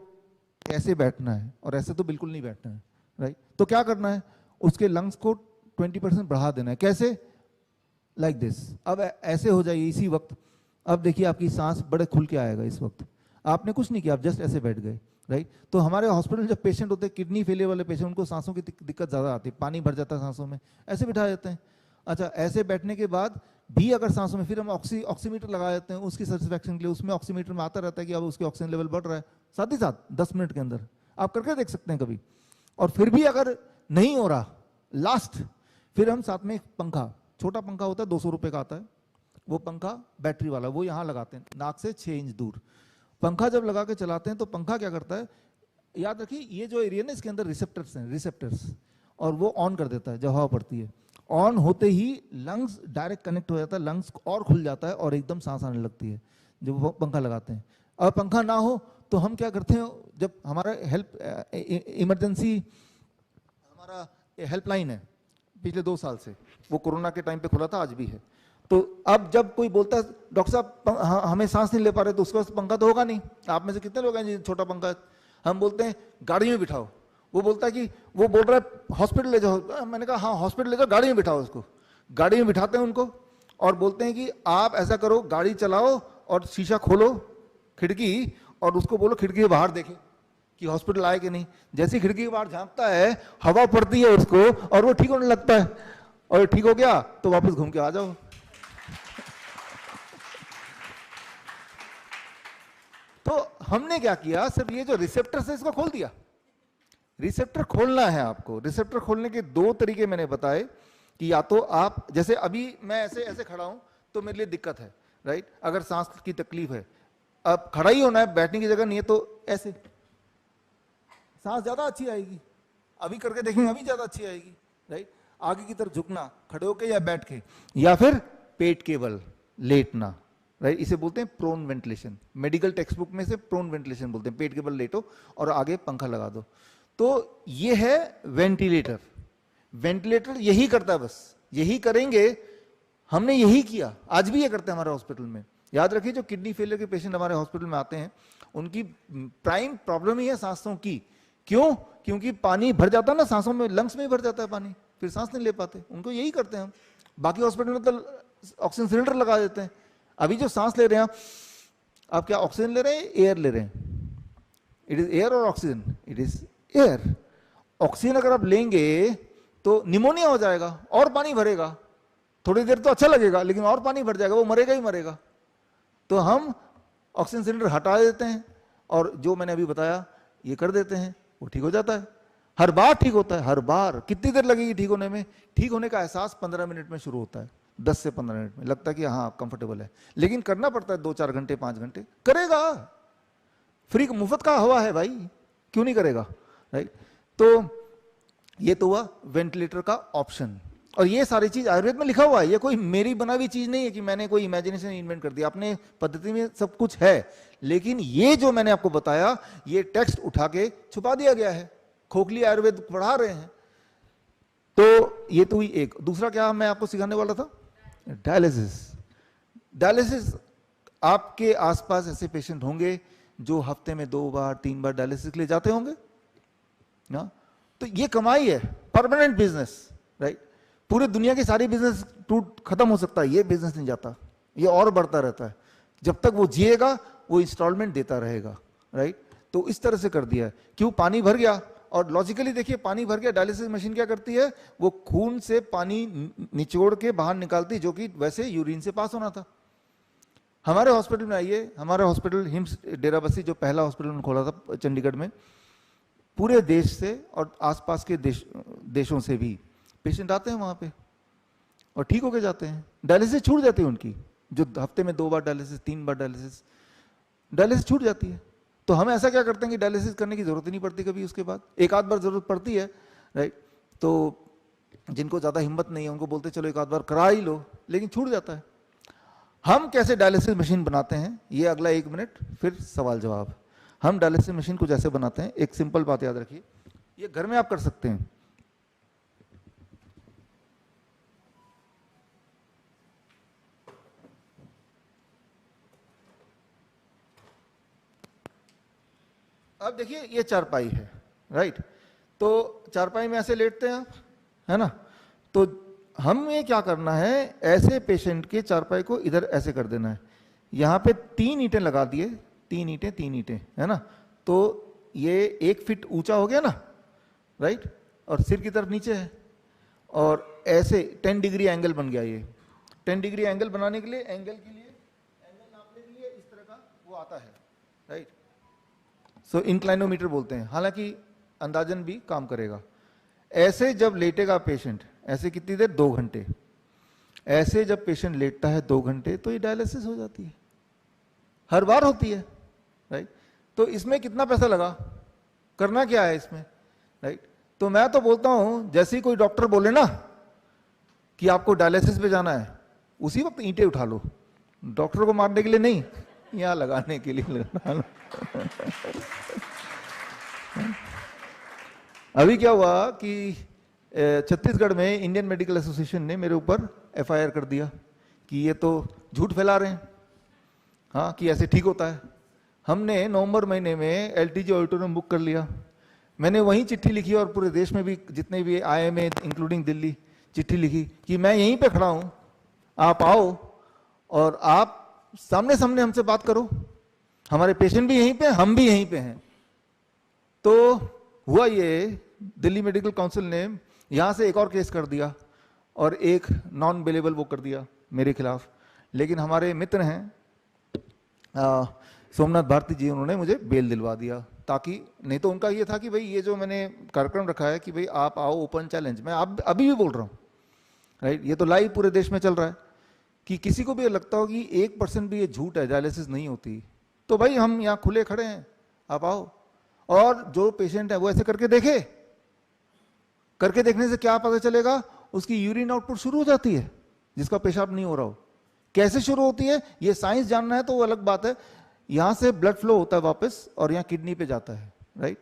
ऐसे बैठना है, और ऐसे तो बिल्कुल नहीं बैठना है, राइट? तो क्या करना है? उसके लंग्स को 20% बढ़ा देना है। कैसे? Like this. अब ऐसे हो जाइए इसी वक्त। अब देखिए आपकी सांस बड़े खुल के आएगा इस वक्त। आपने कुछ नहीं किया, आप जस्ट ऐसे बैठ गए, राइट? तो हमारे हॉस्पिटल जब पेशेंट होते हैं, किडनी फेलियर वाले पेशेंट, उनको सांसों की दिक्कत ज़्यादा आती है, पानी भर जाता है सांसों में, ऐसे बिठा देते हैं। अच्छा, ऐसे बैठने के बाद भी अगर सांसों में फिर हम ऑक्सीमीटर लगा देते हैं उसकी सेटिस्फैक्शन के लिए, उसमें ऑक्सीमीटर में आता रहता है कि अब उसके ऑक्सीजन लेवल बढ़ रहा है, साथ ही साथ 10 मिनट के अंदर आप करके देख सकते हैं कभी। और फिर भी अगर नहीं हो रहा, लास्ट फिर हम साथ में एक पंखा, छोटा पंखा होता है, 200 रुपये का आता है, वो पंखा बैटरी वाला, वो यहाँ लगाते हैं नाक से 6 इंच दूर। पंखा जब लगा के चलाते हैं तो पंखा क्या करता है, याद रखिए ये जो एरिया ना, इसके अंदर रिसेप्टर्स हैं, रिसेप्टर्स, और वो ऑन कर देता है जब हवा पड़ती है। ऑन होते ही लंग्स डायरेक्ट कनेक्ट हो जाता है, लंग्स और खुल जाता है और एकदम सांस आने लगती है जब वो पंखा लगाते हैं। और पंखा ना हो तो हम क्या करते हैं, जब हमारा इमरजेंसी हमारा हेल्पलाइन है पिछले 2 साल से, वो कोरोना के टाइम पे खुला था, आज भी है। तो अब जब कोई बोलता है डॉक्टर साहब हमें सांस नहीं ले पा रहे, तो उसके पास पंखा तो होगा नहीं। आप में से कितने लोग हैं जी छोटा पंखा? हम बोलते हैं गाड़ी में बिठाओ, वो बोलता है कि वो बोल रहा है हॉस्पिटल ले जाओ। मैंने कहा हाँ हॉस्पिटल ले जाओ, गाड़ी में बिठाओ उसको। गाड़ी में बिठाते हैं उनको और बोलते हैं कि आप ऐसा करो, गाड़ी चलाओ और शीशा खोलो खिड़की, और उसको बोलो खिड़की के बाहर देखे कि हॉस्पिटल आए कि नहीं। जैसे खिड़की के बाहर झांकता है, हवा पड़ती है उसको और वो ठीक होने लगता है, और ठीक हो गया तो वापस घूम के आ जाओ। तो हमने क्या किया, सिर्फ ये जो रिसेप्टर है इसको खोल दिया। रिसेप्टर खोलना है आपको। रिसेप्टर खोलने के 2 तरीके मैंने बताए कि या तो आप, जैसे अभी मैं ऐसे ऐसे खड़ा हूं तो मेरे लिए दिक्कत है, राइट? अगर सांस की तकलीफ है, अब खड़ा ही होना है, बैठने की जगह नहीं है, तो ऐसे सांस ज्यादा अच्छी आएगी। अभी करके देखेंगे, अभी ज्यादा अच्छी आएगी, राइट? आगे की तरफ झुकना, खड़े होके या बैठ के, या फिर पेट केवल लेटना, राइट? इसे बोलते हैं prone ventilation. Medical textbook में से प्रोन वेंटिलेशन बोलते हैं। पेट केवल लेटो और आगे पंखा लगा दो। तो ये है वेंटिलेटर। वेंटिलेटर यही करता है, बस यही करेंगे। हमने यही किया, आज भी ये करते हैं हमारे हॉस्पिटल में। याद रखिए, जो किडनी फेलियर के पेशेंट हमारे हॉस्पिटल में आते हैं, उनकी प्राइम प्रॉब्लम ही है सांसों की। क्यों? क्योंकि पानी भर जाता है ना सांसों में, लंग्स में ही भर जाता है पानी, फिर सांस नहीं ले पाते। उनको यही करते हैं हम। बाकी हॉस्पिटल में तो ऑक्सीजन सिलेंडर लगा देते हैं। अभी जो सांस ले रहे हैं आप क्या ऑक्सीजन ले रहे हैं, एयर ले रहे हैं? इट इज एयर और oxygen? It is air. Oxygen अगर आप लेंगे तो निमोनिया हो जाएगा और पानी भरेगा। थोड़ी देर तो अच्छा लगेगा, लेकिन और पानी भर जाएगा, वो मरेगा ही मरेगा। तो हम ऑक्सीजन सिलेंडर हटा देते हैं और जो मैंने अभी बताया ये कर देते हैं, वो ठीक हो जाता है। हर बार ठीक होता है, हर बार। कितनी देर लगेगी ठीक होने में? ठीक होने का एहसास 15 मिनट में शुरू होता है, 10 से 15 मिनट में लगता है कि हाँ कंफर्टेबल है। लेकिन करना पड़ता है 2-4 घंटे 5 घंटे। करेगा, फ्री मुफ्त का हवा है भाई, क्यों नहीं करेगा, राइट? तो ये तो हुआ वेंटिलेटर का ऑप्शन। और ये सारी चीज आयुर्वेद में लिखा हुआ है, ये कोई मेरी बना हुई चीज नहीं है कि मैंने कोई इमेजिनेशन इन्वेंट कर दिया। अपने पद्धति में सब कुछ है, लेकिन ये जो मैंने आपको बताया ये टेक्स्ट उठा के छुपा दिया गया है। खोखली आयुर्वेद पढ़ा रहे हैं। तो ये तो हुई एक। दूसरा क्या मैं आपको सिखाने वाला था? डायलिसिस। डायलिसिस, आपके आसपास ऐसे पेशेंट होंगे जो हफ्ते में 2 बार 3 बार डायलिसिस के लिए जाते होंगे ना। तो ये कमाई है, परमानेंट बिजनेस, राइट? पूरे दुनिया की सारी बिजनेस टूट खत्म हो सकता है, ये बिजनेस नहीं जाता, ये और बढ़ता रहता है, जब तक वो जिएगा वो इंस्टॉलमेंट देता रहेगा, राइट। तो इस तरह से कर दिया है। क्यों? पानी भर गया, और लॉजिकली देखिए पानी भर गया, डायलिसिस मशीन क्या करती है, वो खून से पानी निचोड़ के बाहर निकालती, जो कि वैसे यूरिन से पास होना था। हमारे हॉस्पिटल में आइए, हमारा हॉस्पिटल हिम्स डेराबस्सी जो पहला हॉस्पिटल उन्होंने खोला था चंडीगढ़ में, पूरे देश से और आसपास के देशों से भी पेशेंट आते हैं वहाँ पे और ठीक होके जाते हैं। डायलिसिस छूट जाती है उनकी, जो हफ्ते में 2 बार डायलिसिस, 3 बार डायलिसिस छूट जाती है। तो हम ऐसा क्या करते हैं कि डायलिसिस करने की जरूरत ही नहीं पड़ती कभी, उसके बाद एक आध बार जरूरत पड़ती है, राइट। तो जिनको ज़्यादा हिम्मत नहीं है उनको बोलते चलो एक आध बार करा ही लो, लेकिन छूट जाता है। हम कैसे डायलिसिस मशीन बनाते हैं, ये अगला 1 मिनट, फिर सवाल जवाब। हम डायलिसिस मशीन को जैसे बनाते हैं, एक सिंपल बात याद रखिए, ये घर में आप कर सकते हैं। अब देखिए ये चारपाई है, राइट। तो चारपाई में ऐसे लेटते हैं आप, है ना। तो हमें क्या करना है, ऐसे पेशेंट के चारपाई को इधर ऐसे कर देना है। यहाँ पे 3 ईंटें लगा दिए, 3 ईंटें, है ना। तो ये 1 फीट ऊंचा हो गया ना, राइट, और सिर की तरफ नीचे है, और ऐसे 10 डिग्री एंगल बन गया। ये 10 डिग्री एंगल बनाने के लिए, एंगल नापने के लिए इस तरह का वो आता है, राइट। सो इंक्लाइनोमीटर बोलते हैं, हालांकि अंदाजन भी काम करेगा। ऐसे जब लेटेगा पेशेंट, ऐसे कितनी देर, 2 घंटे, ऐसे जब पेशेंट लेटता है 2 घंटे, तो ये डायलिसिस हो जाती है, हर बार होती है, राइट। तो इसमें कितना पैसा लगा, करना क्या है इसमें, राइट। तो मैं तो बोलता हूं, जैसे ही कोई डॉक्टर बोले ना कि आपको डायलिसिस पे जाना है, उसी वक्त ईंटें उठा लो, डॉक्टर को मारने के लिए नहीं, यहां लगाने के लिए लगाना। अभी क्या हुआ कि छत्तीसगढ़ में इंडियन मेडिकल एसोसिएशन ने मेरे ऊपर एफआईआर कर दिया कि ये तो झूठ फैला रहे हैं, हाँ, कि ऐसे ठीक होता है। हमने नवंबर महीने में एलटीजी ऑडिटोरियम बुक कर लिया, मैंने वहीं चिट्ठी लिखी, और पूरे देश में भी जितने भी आईएमए इंक्लूडिंग दिल्ली, चिट्ठी लिखी कि मैं यहीं पे खड़ा हूं, आप आओ और आप सामने सामने हमसे बात करो, हमारे पेशेंट भी यहीं पे, हम भी यहीं पे हैं। तो हुआ ये, दिल्ली मेडिकल काउंसिल ने यहां से एक और केस कर दिया और एक नॉन बेलेबल वो कर दिया मेरे खिलाफ। लेकिन हमारे मित्र हैं सोमनाथ भारती जी, उन्होंने मुझे बेल दिलवा दिया, ताकि नहीं तो उनका ये था कि भाई ये जो मैंने कार्यक्रम रखा है कि भाई आप आओ, ओपन चैलेंज, मैं अभी भी बोल रहा हूँ, राइट, ये तो लाइव पूरे देश में चल रहा है, कि किसी को भी लगता हो कि 1% भी ये झूठ है, डायलिसिस नहीं होती, तो भाई हम यहाँ खुले खड़े हैं, आप आओ। और जो पेशेंट है वो ऐसे करके देखे, करके देखने से क्या पता चलेगा, उसकी यूरिन आउटपुट शुरू हो जाती है, जिसका पेशाब नहीं हो रहा हो। कैसे शुरू होती है ये साइंस जानना है तो वो अलग बात है। यहां से ब्लड फ्लो होता है वापस, और यहाँ किडनी पे जाता है, राइट,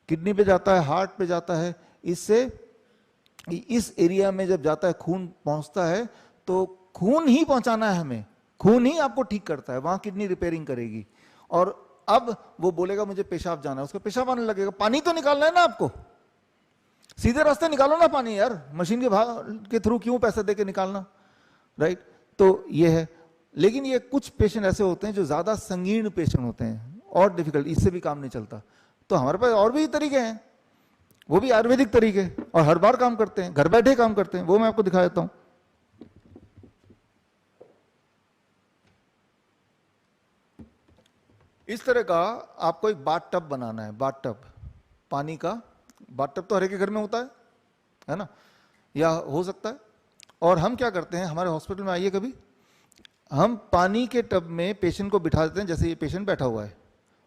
किडनी पे जाता है, हार्ट पे जाता है, इससे इस एरिया में जब जाता है, खून पहुंचता है, तो खून ही पहुंचाना है हमें, खून ही आपको ठीक करता है, वहां किडनी रिपेयरिंग करेगी। और अब वो बोलेगा मुझे पेशाब जाना है, उसका पेशाब आने लगेगा, पानी तो निकालना है ना आपको, सीधे रास्ते निकालो ना पानी यार, मशीन के थ्रू क्यों पैसा देके निकालना, राइट। तो ये है। लेकिन ये कुछ पेशेंट ऐसे होते हैं जो ज्यादा संगीन पेशेंट होते हैं और डिफिकल्ट, इससे भी काम नहीं चलता, तो हमारे पास और भी तरीके हैं, वो भी आयुर्वेदिक तरीके, और हर बार काम करते हैं, घर बैठे काम करते हैं, वो मैं आपको दिखा देता हूं। इस तरह का आपको एक बाथ टब बनाना है, बाथ टब, पानी का बाथ टब तो हर एक के घर में होता है ना, या हो सकता है। और हम क्या करते हैं, हमारे हॉस्पिटल में आइए कभी, हम पानी के टब में पेशेंट को बिठा देते हैं, जैसे ये पेशेंट बैठा हुआ है,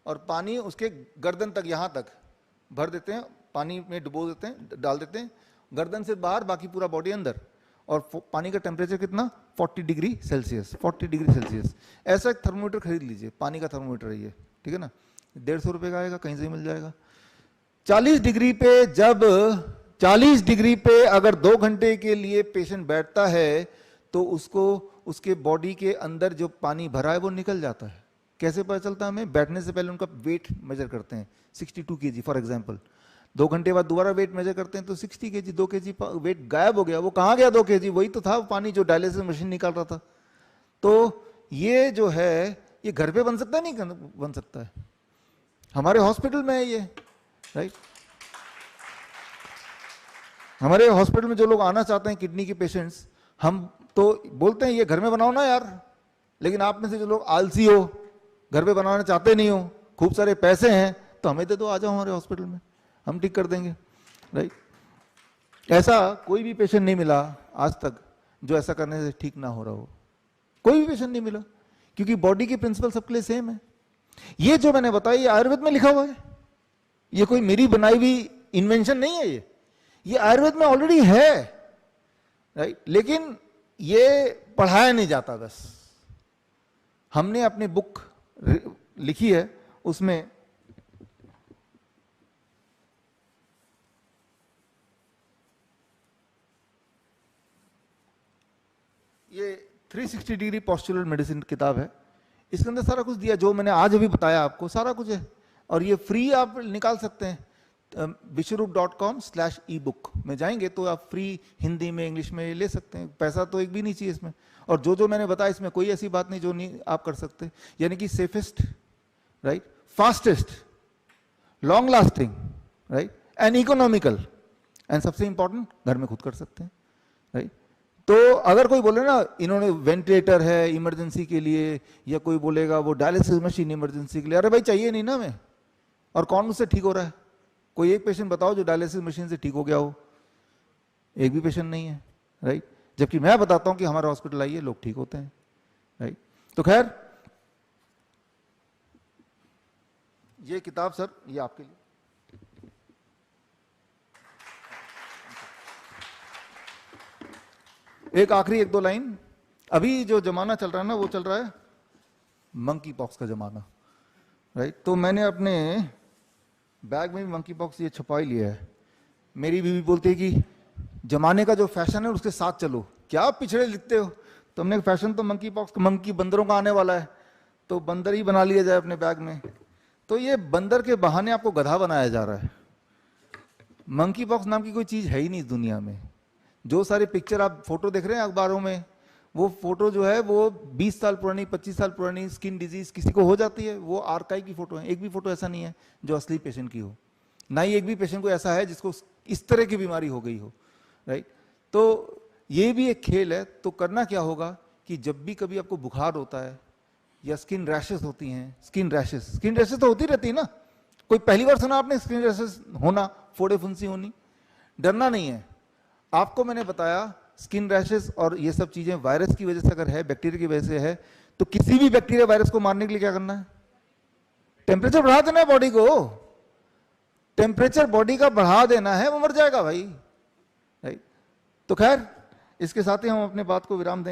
और पानी उसके गर्दन तक, यहाँ तक भर देते हैं, पानी में डुबो देते हैं, डाल देते हैं, गर्दन से बाहर, बाकी पूरा बॉडी अंदर। और पानी का टेम्परेचर कितना, 40 डिग्री सेल्सियस, 40 डिग्री सेल्सियस। ऐसा एक थर्मोमीटर खरीद लीजिए, पानी का थर्मोमीटर है ये, ठीक है ना, 150 रुपये का आएगा, कहीं से मिल जाएगा। 40 डिग्री पे, जब 40 डिग्री पे अगर 2 घंटे के लिए पेशेंट बैठता है, तो उसको उसके बॉडी के अंदर जो पानी भरा है वो निकल जाता है। कैसे पता चलता है हमें, बैठने से पहले उनका वेट मेजर करते हैं, 62 kg फॉर एग्जांपल, 2 घंटे बाद दोबारा वेट मेजर करते हैं तो 60 kg, 2 kg वेट गायब हो गया, वो कहाँ गया 2 kg, वही तो था पानी जो डायलिसिस मशीन निकाल रहा था। तो ये जो है ये घर पे बन सकता है, नहीं बन सकता है, हमारे हॉस्पिटल में है ये, राइट। हमारे हॉस्पिटल में जो लोग आना चाहते हैं किडनी के पेशेंट्स, हम तो बोलते हैं ये घर में बनाओ ना यार, लेकिन आप में से जो लोग आलसी हो, घर पे बनाना चाहते नहीं हो, खूब सारे पैसे हैं, तो हमें दे दो, आ जाओ हमारे हॉस्पिटल में, हम ठीक कर देंगे, राइट। ऐसा कोई भी पेशेंट नहीं मिला आज तक जो ऐसा करने से ठीक ना हो रहा हो, कोई भी पेशेंट नहीं मिला, क्योंकि बॉडी के प्रिंसिपल सबके लिए सेम है। ये जो मैंने बताया ये आयुर्वेद में लिखा हुआ है, ये कोई मेरी बनाई हुई इन्वेंशन नहीं है, ये आयुर्वेद में ऑलरेडी है, राइट। लेकिन ये पढ़ाया नहीं जाता, बस हमने अपनी बुक लिखी है, उसमें ये 360 डिग्री पॉस्चुरल मेडिसिन किताब है, इसके अंदर सारा कुछ दिया जो मैंने आज अभी बताया आपको, सारा कुछ है, और ये फ्री आप निकाल सकते हैं। vishwaroop.com/ebook में जाएंगे तो आप फ्री हिंदी में इंग्लिश में ले सकते हैं, पैसा तो एक भी नहीं चाहिए इसमें, और जो जो मैंने बताया इसमें कोई ऐसी बात नहीं जो नहीं आप कर सकते, यानी कि safest, right, fastest, long lasting, right, and economical, and सबसे इंपॉर्टेंट घर में खुद कर सकते हैं, राइट। तो अगर कोई बोले ना इन्होंने वेंटिलेटर है इमरजेंसी के लिए, या कोई बोलेगा वो डायलिसिस मशीन इमरजेंसी के लिए, अरे भाई चाहिए नहीं ना हमें, और कौन उससे ठीक हो रहा है? कोई एक पेशेंट बताओ जो डायलिसिस मशीन से ठीक हो गया हो, एक भी पेशेंट नहीं है, राइट। जबकि मैं बताता हूं कि हमारे हॉस्पिटल आइए लोग ठीक होते हैं, राइट। तो खैर ये किताब सर ये आपके लिए, एक आखिरी एक दो लाइन, अभी जो जमाना चल रहा है ना वो चल रहा है मंकी पॉक्स का जमाना, राइट। तो मैंने अपने बैग में भी मंकी पॉक्स ये छुपा ही लिया है। मेरी बीवी बोलती है कि जमाने का जो फैशन है उसके साथ चलो, क्या आप पिछड़े लिखते हो, तो हमने फैशन तो मंकी पॉक्स, मंकी बंदरों का आने वाला है, तो बंदर ही बना लिया जाए अपने बैग में। तो ये बंदर के बहाने आपको गधा बनाया जा रहा है। मंकी पॉक्स नाम की कोई चीज है ही नहीं इस दुनिया में। जो सारे पिक्चर आप फोटो देख रहे हैं अखबारों में, वो फोटो जो है वो 20 साल पुरानी 25 साल पुरानी स्किन डिजीज किसी को हो जाती है, वो आर्काइव की फोटो है। एक भी फोटो ऐसा नहीं है जो असली पेशेंट की हो, ना ही एक भी पेशेंट को ऐसा है जिसको इस तरह की बीमारी हो गई हो, राइट। तो ये भी एक खेल है। तो करना क्या होगा कि जब भी कभी आपको बुखार होता है या स्किन रैशेस होती हैं, स्किन रैशेस तो होती रहती है ना, कोई पहली बार सुना आपने स्किन रैशेस होना, फोड़े फुंसी होनी? डरना नहीं है। आपको मैंने बताया स्किन रैशेस और ये सब चीजें वायरस की वजह से अगर है, बैक्टीरिया की वजह से है, तो किसी भी बैक्टीरिया वायरस को मारने के लिए क्या करना है? टेम्परेचर बढ़ा देना है बॉडी को, टेम्परेचर बॉडी का बढ़ा देना है, वो मर जाएगा भाई, राइट। तो खैर इसके साथ ही हम अपने बात को विराम देंगे।